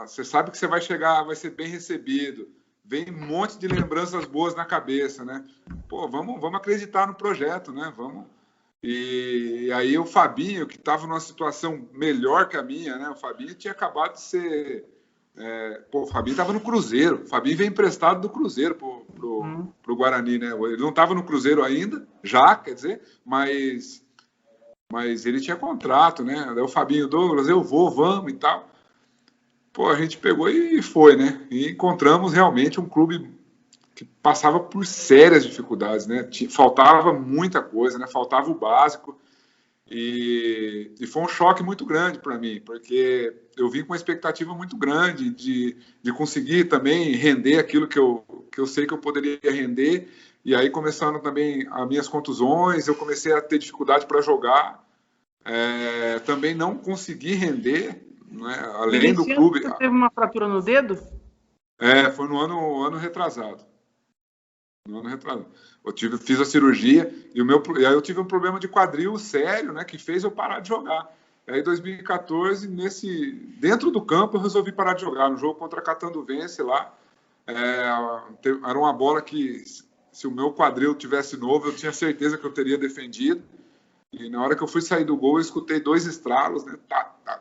você sabe que você vai chegar, vai ser bem recebido, vem um monte de lembranças boas na cabeça, né? Pô, vamos acreditar no projeto, né? Vamos. E aí o Fabinho, que estava numa situação melhor que a minha, né? O Fabinho tinha acabado de ser... o Fabinho estava no Cruzeiro. O Fabinho veio emprestado do Cruzeiro pro Guarani, né? Ele não estava no Cruzeiro ainda, quer dizer, mas ele tinha contrato, né? Daí o Fabinho, Douglas, vamos e tal. Pô, a gente pegou e foi, né? E encontramos realmente um clube que passava por sérias dificuldades, né? Faltava muita coisa, né? Faltava o básico. E foi um choque muito grande para mim, porque eu vim com uma expectativa muito grande de conseguir também render aquilo que eu sei que eu poderia render. E aí, começando também as minhas contusões, eu comecei a ter dificuldade para jogar. Também não consegui render, né? Além do clube.
Você teve uma fratura no dedo?
Foi no ano retrasado. Eu fiz a cirurgia e aí eu tive um problema de quadril sério, né, que fez eu parar de jogar. Aí em 2014, dentro do campo, eu resolvi parar de jogar. No jogo contra a Catanduvense lá, era uma bola que, se o meu quadril tivesse novo, eu tinha certeza que eu teria defendido. E na hora que eu fui sair do gol, eu escutei 2 estralos, né?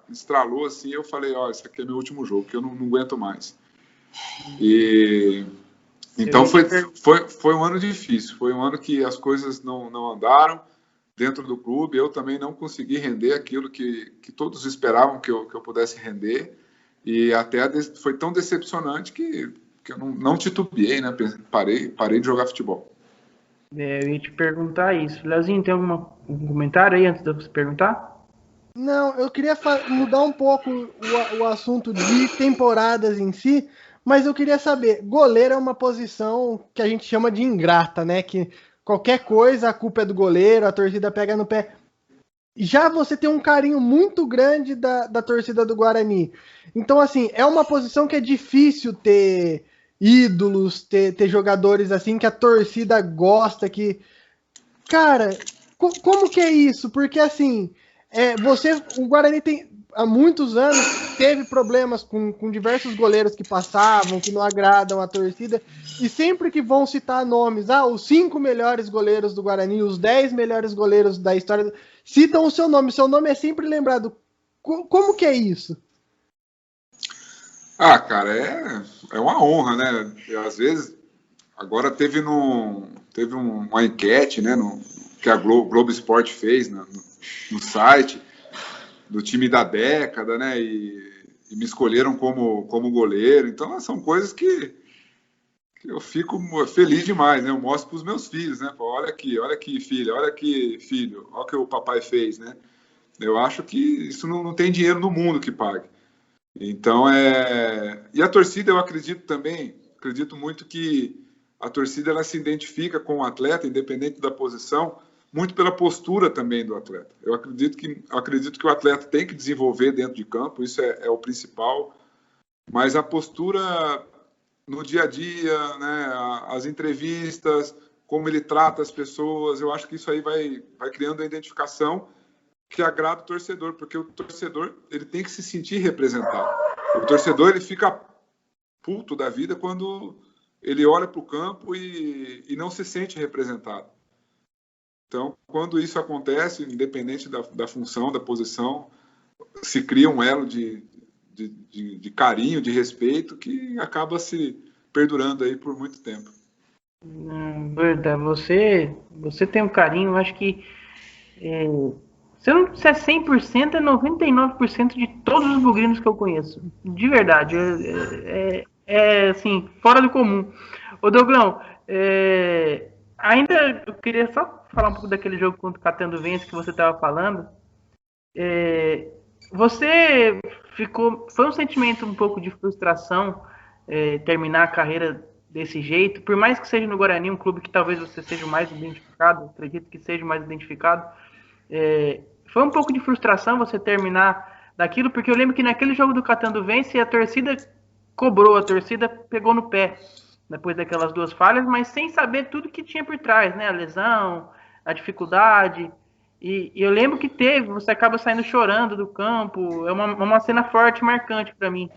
Estralou assim, eu falei, esse aqui é meu último jogo, que eu não aguento mais. Então foi um ano difícil, foi um ano que as coisas não andaram dentro do clube, eu também não consegui render aquilo que todos esperavam que eu pudesse render, e até foi tão decepcionante que eu não titubeei, né? Parei de jogar futebol.
Eu ia te perguntar isso. Leozinho, tem algum comentário aí antes de você perguntar?
Não, eu queria mudar um pouco o assunto de temporadas em si, mas eu queria saber, goleiro é uma posição que a gente chama de ingrata, né? Que qualquer coisa a culpa é do goleiro, a torcida pega no pé. Já você tem um carinho muito grande da torcida do Guarani. Então, assim, é uma posição que é difícil ter ídolos, ter jogadores assim que a torcida gosta, que... Cara, como que é isso? Porque, assim, o Guarani tem, há muitos anos, teve problemas com diversos goleiros que passavam, que não agradam a torcida, e sempre que vão citar nomes, os 5 melhores goleiros do Guarani, os 10 melhores goleiros da história, citam o seu nome é sempre lembrado. Como que é isso?
Cara, é uma honra, né? Às vezes, agora teve uma enquete, né, que a Globo Esporte fez no site do time da década, né? E me escolheram como goleiro. Então, são coisas que eu fico feliz demais, né? Eu mostro para os meus filhos, né? Olha aqui, filha, olha aqui, filho, olha o que o papai fez, né? Eu acho que isso não tem dinheiro no mundo que pague. Então, e a torcida, eu acredito muito que a torcida ela se identifica com o atleta, independente da posição, muito pela postura também do atleta. Eu acredito que o atleta tem que desenvolver dentro de campo, isso é o principal, mas a postura no dia a dia, né, as entrevistas, como ele trata as pessoas, eu acho que isso aí vai criando a identificação que agrada o torcedor, porque o torcedor ele tem que se sentir representado. O torcedor ele fica puto da vida quando ele olha para o campo e não se sente representado. Então, quando isso acontece, independente da função, da posição, se cria um elo de carinho, de respeito, que acaba se perdurando aí por muito tempo.
Verdade, você tem um carinho, eu acho que se eu não disser 100%, é 99% de todos os bugrinos que eu conheço. De verdade. Assim, fora do comum. Ô, Douglão, ainda eu queria só falar um pouco daquele jogo contra o Catanduvense que você estava falando. Você foi um sentimento um pouco de frustração terminar a carreira desse jeito, por mais que seja no Guarani, um clube que talvez você seja mais identificado, acredito que seja mais identificado, foi um pouco de frustração você terminar daquilo, porque eu lembro que naquele jogo do Catanduvense a torcida cobrou, a torcida pegou no pé depois daquelas 2 falhas, mas sem saber tudo que tinha por trás, né? A lesão, a dificuldade. E eu lembro que você acaba saindo chorando do campo, é uma cena forte, marcante para mim.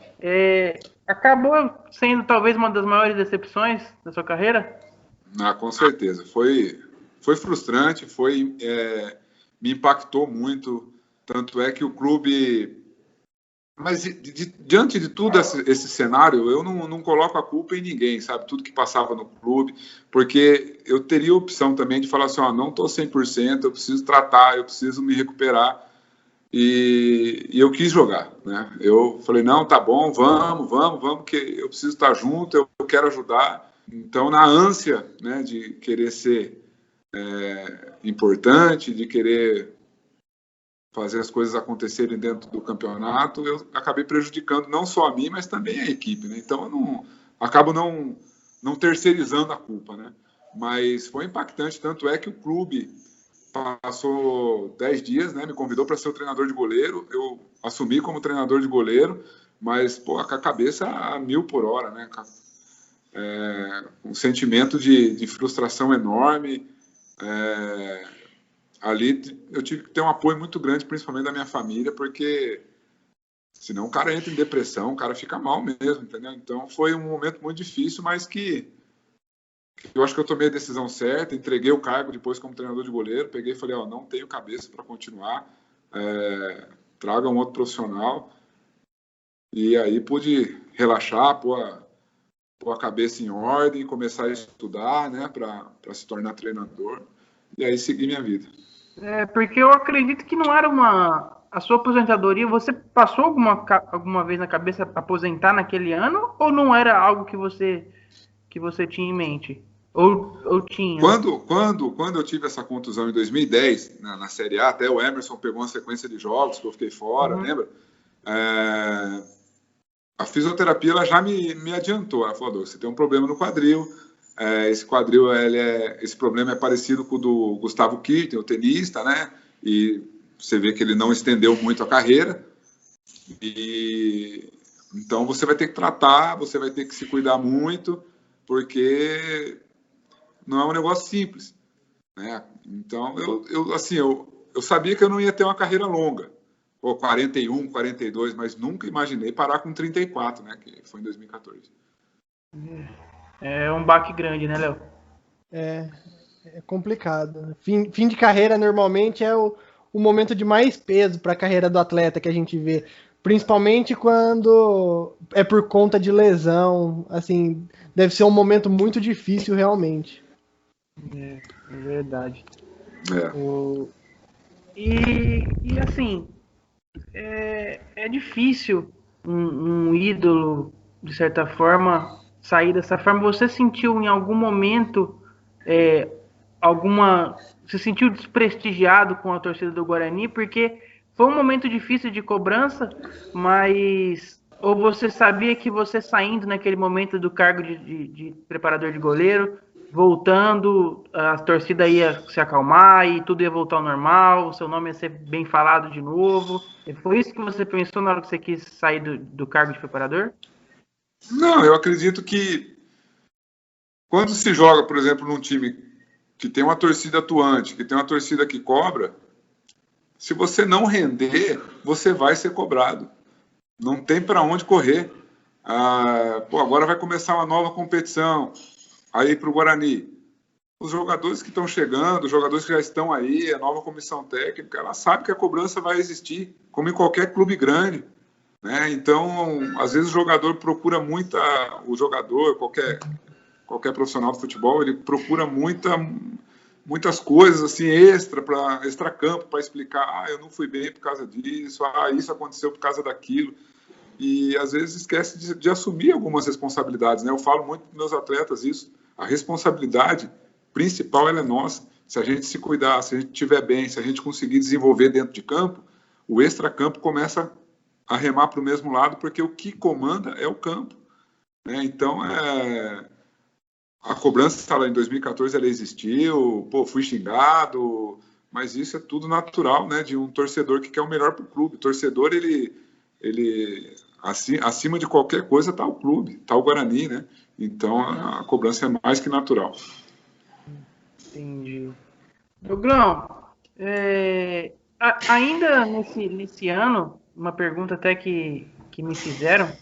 Acabou sendo talvez uma das maiores decepções da sua carreira?
Com certeza. Foi frustrante, me impactou muito. Tanto é que o clube... Mas diante de tudo esse cenário, eu não coloco a culpa em ninguém, sabe? Tudo que passava no clube, porque eu teria a opção também de falar assim, não estou 100%, eu preciso tratar, eu preciso me recuperar. E eu quis jogar, né? Eu falei, não, tá bom, vamos, que eu preciso estar junto, eu quero ajudar. Então, na ânsia, né, de querer ser importante, de querer fazer as coisas acontecerem dentro do campeonato, eu acabei prejudicando não só a mim, mas também a equipe, né? Então, eu acabo não terceirizando a culpa, né? Mas foi impactante, tanto é que o clube passou 10 dias, né? Me convidou para ser o treinador de goleiro, eu assumi como treinador de goleiro, mas, com a cabeça a 1000 por hora, né? Um sentimento de frustração enorme. Ali eu tive que ter um apoio muito grande, principalmente da minha família, porque senão o cara entra em depressão, o cara fica mal mesmo, entendeu? Então foi um momento muito difícil, mas que eu acho que eu tomei a decisão certa, entreguei o cargo depois como treinador de goleiro, peguei e falei, não tenho cabeça para continuar, traga um outro profissional. E aí pude relaxar, pôr pôr a cabeça em ordem, começar a estudar, né, para se tornar treinador, e aí seguir minha vida.
Porque eu acredito que não era a sua aposentadoria, você passou alguma vez na cabeça aposentar naquele ano, ou não era algo que você tinha em mente? Ou tinha?
Quando eu tive essa contusão em 2010, na Série A, até o Emerson pegou uma sequência de jogos que eu fiquei fora, lembra? A fisioterapia ela já me adiantou. Ela falou: você tem um problema no quadril. Esse quadril, esse problema é parecido com o do Gustavo Kirten, o tenista, né? E você vê que ele não estendeu muito a carreira. Então você vai ter que tratar, você vai ter que se cuidar muito, porque não é um negócio simples, né? Então eu sabia que eu não ia ter uma carreira longa, ou 41, 42, mas nunca imaginei parar com 34, né? Que foi em 2014.
É um baque grande, né, Léo?
É complicado. Fim de carreira normalmente é o momento de mais peso para a carreira do atleta que a gente vê. Principalmente quando é por conta de lesão. Assim, deve ser um momento muito difícil realmente.
É verdade.
É.
E assim, é difícil um ídolo, de certa forma, sair dessa forma. Você sentiu em algum momento se sentiu desprestigiado com a torcida do Guarani? Porque foi um momento difícil de cobrança, mas ou você sabia que você saindo naquele momento do cargo de preparador de goleiro, voltando, a torcida ia se acalmar e tudo ia voltar ao normal, o seu nome ia ser bem falado de novo? Foi isso que você pensou na hora que você quis sair do cargo de preparador?
Não, eu acredito que quando se joga, por exemplo, num time que tem uma torcida atuante, que tem uma torcida que cobra, se você não render, você vai ser cobrado. Não tem para onde correr. Agora vai começar uma nova competição aí para o Guarani. Os jogadores que estão chegando, os jogadores que já estão aí, a nova comissão técnica, ela sabe que a cobrança vai existir, como em qualquer clube grande, né? Então, às vezes o jogador procura qualquer profissional de futebol, ele procura muitas coisas assim extra campo para explicar: eu não fui bem por causa disso, isso aconteceu por causa daquilo. E às vezes esquece de assumir algumas responsabilidades, né? Eu falo muito para meus atletas isso. A responsabilidade principal ela é nossa. Se a gente se cuidar, se a gente estiver bem, se a gente conseguir desenvolver dentro de campo, o extracampo começa a remar para o mesmo lado, porque o que comanda é o campo, né? Então, a cobrança lá em 2014 ela existiu, fui xingado, mas isso é tudo natural, né? De um torcedor que quer o melhor para o clube. O torcedor, ele acima de qualquer coisa está o clube, está o Guarani, né? Então a cobrança é mais que natural.
Entendi. Douglas, ainda nesse ano, uma pergunta até que me fizeram,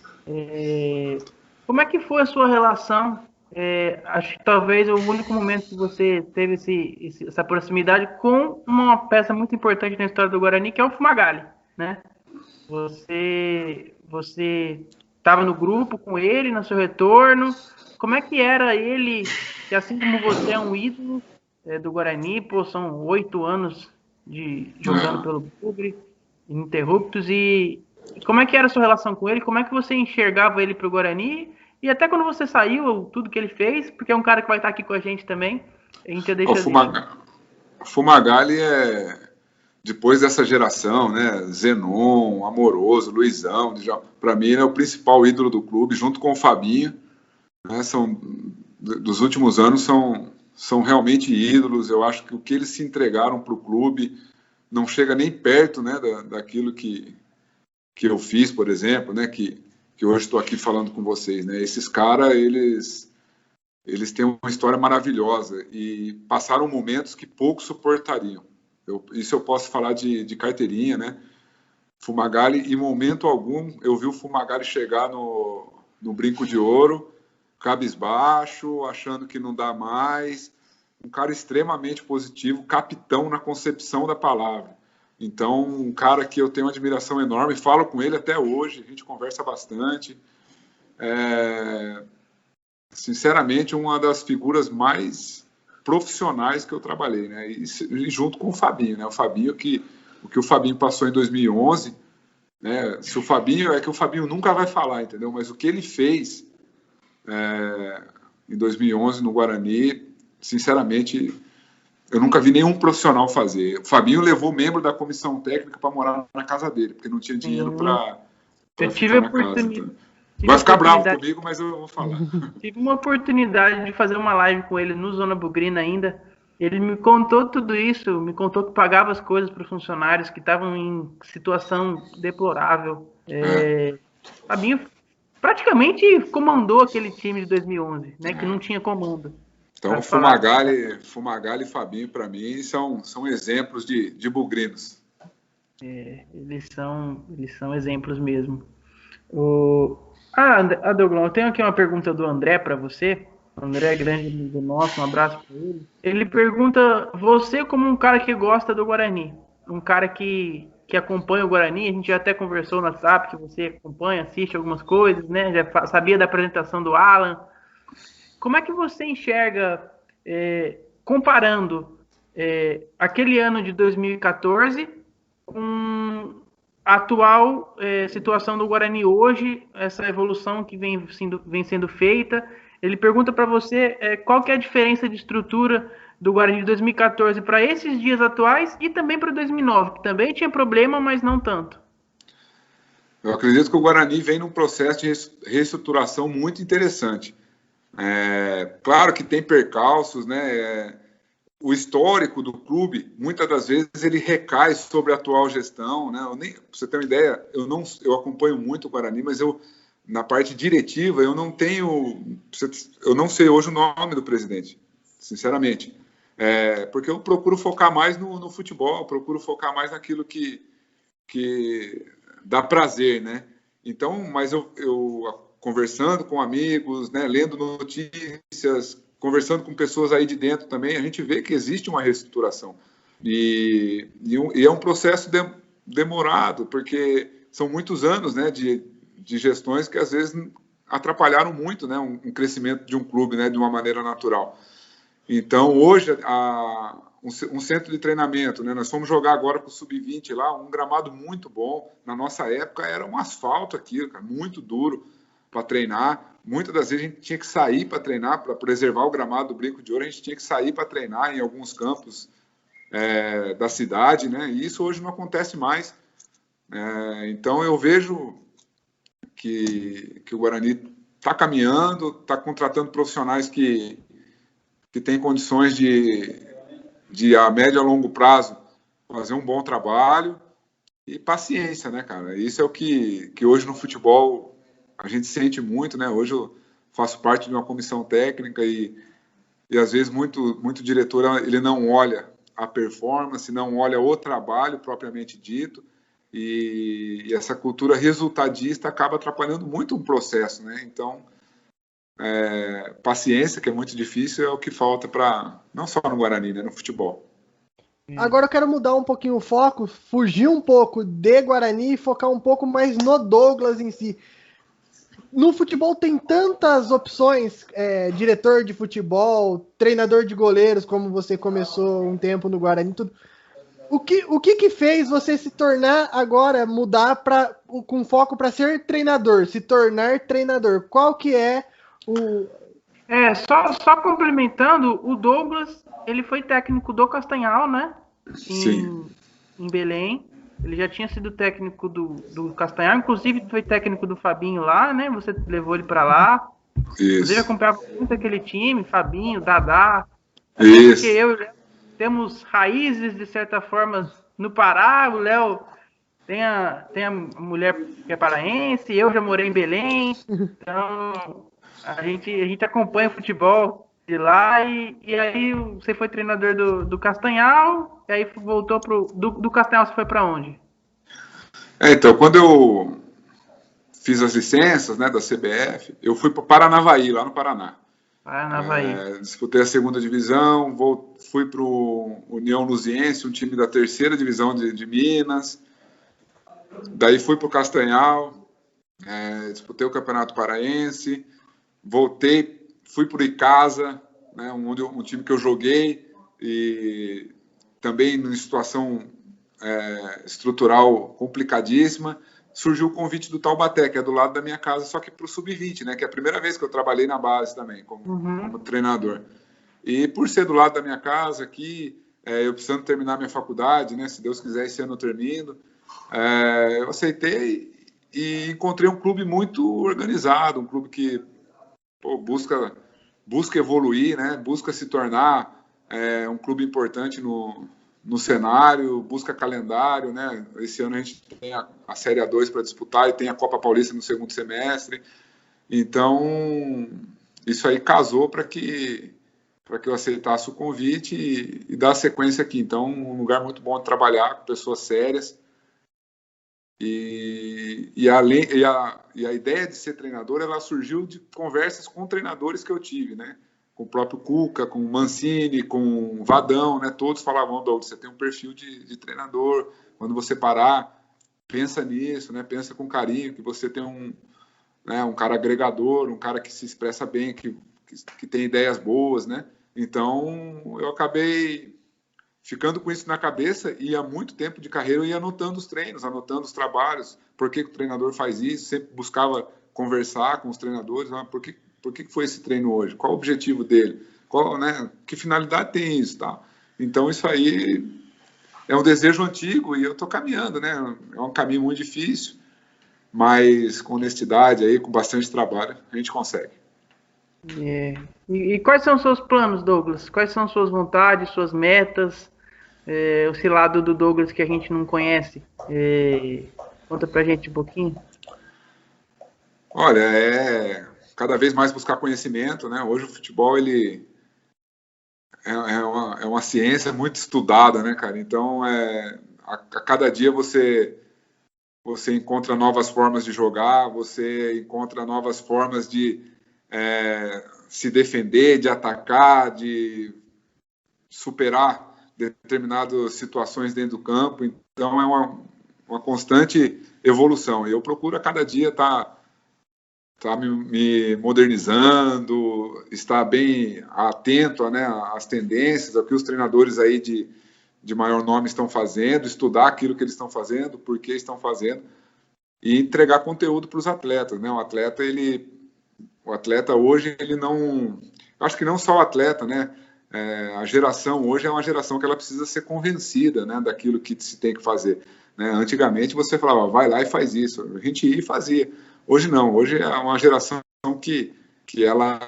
como é que foi a sua relação? Acho que talvez o único momento que você teve essa proximidade com uma peça muito importante na história do Guarani, que é o Fumagalli, né? Você estava no grupo com ele, no seu retorno. Como é que era ele, que assim como você é um ídolo do Guarani, são 8 anos jogando pelo clube, ininterruptos, e como é que era a sua relação com ele? Como é que você enxergava ele para o Guarani? E até quando você saiu, tudo que ele fez, porque é um cara que vai estar aqui com a gente também, a gente já deixa...
O Fumagalli depois dessa geração, né? Zenon, Amoroso, Luizão, para mim ele é o principal ídolo do clube, junto com o Fabinho, né? Dos últimos anos são realmente ídolos. Eu acho que o que eles se entregaram para o clube não chega nem perto, né, daquilo que eu fiz, por exemplo, né, que hoje estou aqui falando com vocês, né? Esses caras, eles têm uma história maravilhosa e passaram momentos que poucos suportariam. Isso eu posso falar de carteirinha, né? Fumagalli, em momento algum, eu vi o Fumagalli chegar no Brinco de Ouro, cabisbaixo, achando que não dá mais. Um cara extremamente positivo, capitão na concepção da palavra. Então, um cara que eu tenho uma admiração enorme, falo com ele até hoje, a gente conversa bastante. sinceramente, uma das figuras mais profissionais que eu trabalhei, né? E junto com o Fabinho, né? O que o Fabinho passou em 2011, né? Se o Fabinho, é que o Fabinho nunca vai falar, entendeu? Mas o que ele fez em 2011 no Guarani, sinceramente, eu nunca vi nenhum profissional fazer. O Fabinho levou membro da comissão técnica para morar na casa dele, porque não tinha dinheiro para ficar na casa. Então. Vai ficar bravo comigo, mas eu vou falar.
Tive uma oportunidade de fazer uma live com ele no Zona Bugrina ainda. Ele me contou tudo isso, me contou que pagava as coisas para os funcionários que estavam em situação deplorável. Fabinho praticamente comandou aquele time de 2011, né, que não tinha comando.
Então, Fumagalli e Fabinho, para mim, são exemplos de bugrinos.
Eles são exemplos mesmo. Douglas, eu tenho aqui uma pergunta do André para você. O André é grande amigo nosso, um abraço para ele. Ele pergunta, você como um cara que gosta do Guarani, um cara que acompanha o Guarani, a gente já até conversou no WhatsApp, que você acompanha, assiste algumas coisas, né? Já sabia da apresentação do Alan. Como é que você enxerga, comparando aquele ano de 2014 com a atual situação do Guarani hoje, essa evolução que vem sendo feita? Ele pergunta para você qual que é a diferença de estrutura do Guarani de 2014 para esses dias atuais e também para 2009, que também tinha problema, mas não tanto.
Eu acredito que o Guarani vem num processo de reestruturação muito interessante. Claro que tem percalços, né? O histórico do clube, muitas das vezes, ele recai sobre a atual gestão, né? Pra você ter uma ideia, eu acompanho muito o Guarani, mas na parte diretiva, eu não sei hoje o nome do presidente, sinceramente. Porque eu procuro focar mais no futebol, procuro focar mais naquilo que dá prazer, né? Então, mas eu conversando com amigos, né, lendo notícias, conversando com pessoas aí de dentro também, a gente vê que existe uma reestruturação. E é um processo demorado, porque são muitos anos, né, de gestões que às vezes atrapalharam muito, né, um crescimento de um clube, né, de uma maneira natural. Então, hoje, um centro de treinamento, né, nós fomos jogar agora com o Sub-20 lá, um gramado muito bom. Na nossa época era um asfalto aqui, cara, muito duro para treinar. Muitas das vezes a gente tinha que sair para treinar, para preservar o gramado do Brinco de Ouro, a gente tinha que sair para treinar em alguns campos da cidade, né? E isso hoje não acontece mais. Então eu vejo que o Guarani está caminhando, está contratando profissionais que têm condições de a médio e a longo prazo fazer um bom trabalho e paciência, né, cara? Isso é o que hoje no futebol a gente sente muito, né? Hoje eu faço parte de uma comissão técnica e às vezes muito diretor ele não olha a performance, não olha o trabalho propriamente dito e essa cultura resultadista acaba atrapalhando muito um processo, né? Então, paciência, que é muito difícil, é o que falta não só no Guarani, né? No futebol.
Agora eu quero mudar um pouquinho o foco, fugir um pouco de Guarani e focar um pouco mais no Douglas em si. No futebol tem tantas opções, diretor de futebol, treinador de goleiros, como você começou um tempo no Guarani, tudo. O que fez você se tornar agora, mudar com foco para ser treinador, se tornar treinador? Qual que é o...
Só complementando, o Douglas, ele foi técnico do Castanhal, né? Em Belém. Ele já tinha sido técnico do Castanhal, inclusive foi técnico do Fabinho lá, né? Você levou ele para lá.
Isso.
Inclusive acompanhava muito aquele time, Fabinho, Dadá.
Isso.
Porque eu e o Léo temos raízes, de certa forma, no Pará. O Léo tem a mulher que é paraense, eu já morei em Belém. Então, a gente acompanha o futebol de lá e aí você foi treinador do Castanhal e aí voltou do Castanhal. Você foi para onde?
Então, quando eu fiz as licenças, né, da CBF, eu fui para Paranavaí, lá no Paraná.
Paranavaí.
Disputei a segunda divisão, fui para o União Luziense, um time da terceira divisão de Minas. Daí fui para o Castanhal, disputei o Campeonato Paraense, voltei, fui para o Icasa, né, um time que eu joguei, e também em situação estrutural complicadíssima, surgiu o convite do Taubaté, que é do lado da minha casa, só que para o Sub-20, né, que é a primeira vez que eu trabalhei na base também, como treinador. E por ser do lado da minha casa aqui, eu precisando terminar minha faculdade, né, se Deus quiser, esse ano eu termino, eu aceitei e encontrei um clube muito organizado, um clube que busca evoluir, né, busca se tornar um clube importante no cenário, busca calendário, né? Esse ano a gente tem a Série A2 para disputar e tem a Copa Paulista no segundo semestre. Então, isso aí casou para que eu aceitasse o convite e dar sequência aqui. Então, um lugar muito bom de trabalhar, com pessoas sérias. E a ideia de ser treinador, ela surgiu de conversas com treinadores que eu tive, né? Com o próprio Cuca, com o Mancini, com o Vadão, né? Todos falavam, Douglas, você tem um perfil de treinador, quando você parar, pensa nisso, né? Pensa com carinho, que você tem um cara agregador, um cara que se expressa bem, que tem ideias boas, né? Então, eu acabei ficando com isso na cabeça e há muito tempo de carreira eu ia anotando os treinos, anotando os trabalhos, por que o treinador faz isso, sempre buscava conversar com os treinadores, por que foi esse treino hoje, qual o objetivo dele, que finalidade tem isso, tá? Então isso aí é um desejo antigo e eu estou caminhando, né? É um caminho muito difícil, mas com honestidade aí, com bastante trabalho, a gente consegue.
E quais são os seus planos, Douglas? Quais são suas vontades, suas metas? Esse lado do Douglas que a gente não conhece. Conta pra gente um pouquinho.
Olha, cada vez mais buscar conhecimento, né? Hoje o futebol ele é uma ciência muito estudada, né, cara? Então, a cada dia você encontra novas formas de jogar, você encontra novas formas de se defender, de atacar, de superar determinadas situações dentro do campo. Então, é uma constante evolução. E eu procuro a cada dia estar me modernizando, estar bem atento, né, às tendências, ao que os treinadores aí de maior nome estão fazendo, estudar aquilo que eles estão fazendo, por que estão fazendo, e entregar conteúdo para os atletas, né? O atleta hoje, ele não... Acho que não só o atleta, né? A geração hoje é uma geração que ela precisa ser convencida, né, daquilo que se tem que fazer. Né? Antigamente você falava, vai lá e faz isso. A gente ia e fazia. Hoje não. Hoje é uma geração que ela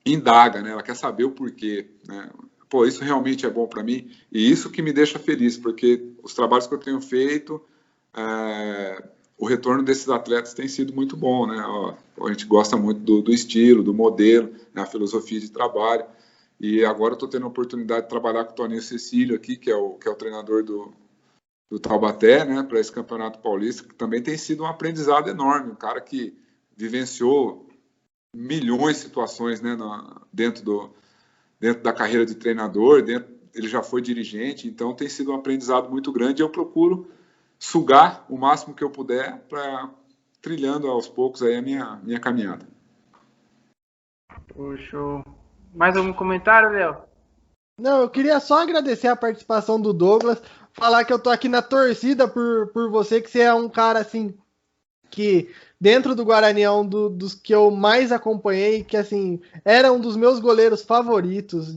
indaga, né? Ela quer saber o porquê. Né? Pô, isso realmente é bom para mim? E isso que me deixa feliz, porque os trabalhos que eu tenho feito... o retorno desses atletas tem sido muito bom, né? A gente gosta muito do estilo, do modelo, né? A filosofia de trabalho. E agora eu estou tendo a oportunidade de trabalhar com o Toninho Cecílio aqui, que é o treinador do Taubaté, né? Para esse Campeonato Paulista, que também tem sido um aprendizado enorme. Um cara que vivenciou milhões de situações, né? Dentro da carreira de treinador, ele já foi dirigente, então tem sido um aprendizado muito grande e eu procuro sugar o máximo que eu puder para trilhando aos poucos aí a minha caminhada.
Poxa, mais algum comentário, Léo?
Não, eu queria só agradecer a participação do Douglas, falar que eu tô aqui na torcida por você, que você é um cara assim que dentro do Guarani é um dos que eu mais acompanhei, que assim era um dos meus goleiros favoritos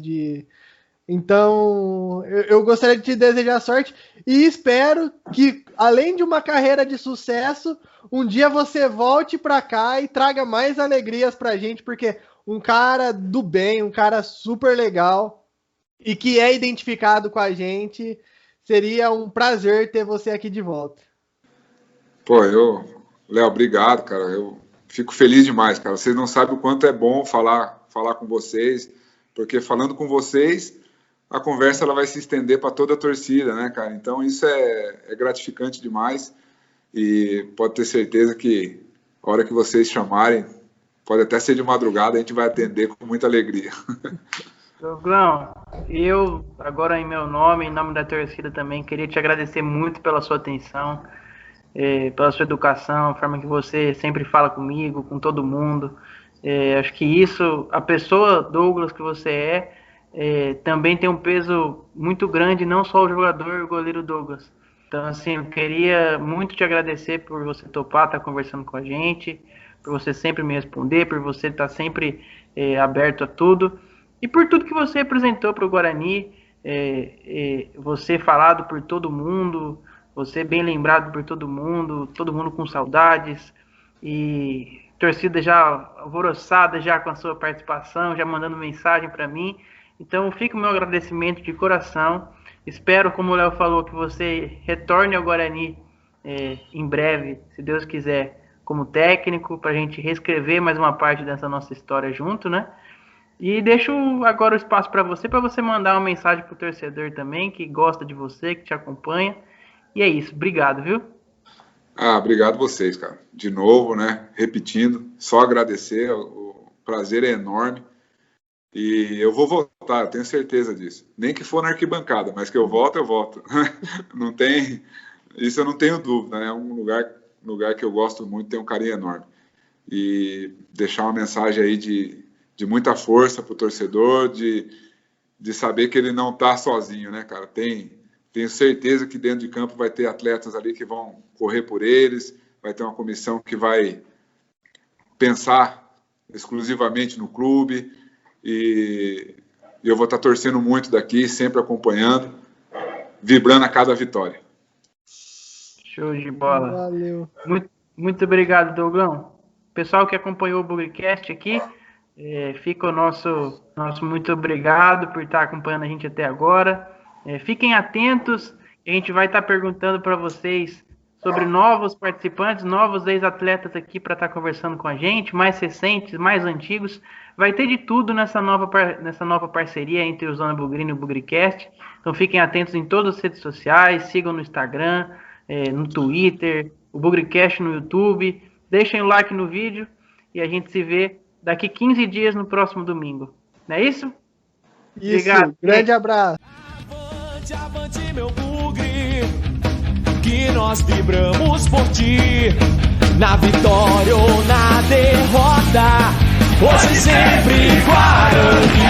Então, eu gostaria de te desejar sorte e espero que, além de uma carreira de sucesso, um dia você volte para cá e traga mais alegrias pra gente, porque um cara do bem, um cara super legal e que é identificado com a gente, seria um prazer ter você aqui de volta.
Pô, Léo, obrigado, cara. Eu fico feliz demais, cara. Vocês não sabem o quanto é bom falar com vocês, porque falando com vocês... a conversa ela vai se estender para toda a torcida, né, cara? Então isso é gratificante demais e pode ter certeza que a hora que vocês chamarem, pode até ser de madrugada, a gente vai atender com muita alegria.
Douglão, eu agora em meu nome, em nome da torcida também, queria te agradecer muito pela sua atenção, pela sua educação, a forma que você sempre fala comigo, com todo mundo. Acho que isso, a pessoa Douglas que você também tem um peso muito grande, não só o jogador, o goleiro Douglas. Então, assim, eu queria muito te agradecer por você topar, estar conversando com a gente, por você sempre me responder, por você estar sempre aberto a tudo, e por tudo que você representou para o Guarani, você falado por todo mundo, você bem lembrado por todo mundo com saudades, e torcida já alvoroçada já com a sua participação, já mandando mensagem para mim. Então fica o meu agradecimento de coração. Espero, como o Léo falou, que você retorne ao Guarani em breve, se Deus quiser, como técnico, para a gente reescrever mais uma parte dessa nossa história junto, né? E deixo agora o espaço para você mandar uma mensagem para o torcedor também, que gosta de você, que te acompanha. E é isso, obrigado, viu?
Obrigado vocês, cara. De novo, né? Repetindo, só agradecer, o prazer é enorme. E eu vou voltar, eu tenho certeza disso. Nem que for na arquibancada, mas que eu volto, eu volto. Não tem, isso eu não tenho dúvida, né? É um lugar que eu gosto muito, tem um carinho enorme. E deixar uma mensagem aí de muita força para o torcedor, de saber que ele não está sozinho, né, cara? Tenho certeza que dentro de campo vai ter atletas ali que vão correr por eles, vai ter uma comissão que vai pensar exclusivamente no clube, e eu vou estar torcendo muito daqui, sempre acompanhando, vibrando a cada vitória.
Show de bola.
Valeu.
Muito obrigado, Douglão. Pessoal que acompanhou o Bugrecast aqui, fica o nosso muito obrigado por estar acompanhando a gente até agora. Fiquem atentos, a gente vai estar perguntando para vocês sobre novos participantes, novos ex-atletas aqui para estar conversando com a gente, mais recentes, mais antigos. Vai ter de tudo nessa nova parceria entre o Zona Bugrina e o Bugrecast. Então fiquem atentos em todas as redes sociais, sigam no Instagram, no Twitter, o Bugrecast no YouTube. Deixem o like no vídeo e a gente se vê daqui 15 dias no próximo domingo. Não é isso?
Isso,
obrigado.
Grande abraço.
Avante, avante, meu bugre, que nós vibramos por ti, na vitória ou na derrota, hoje sempre Guarani.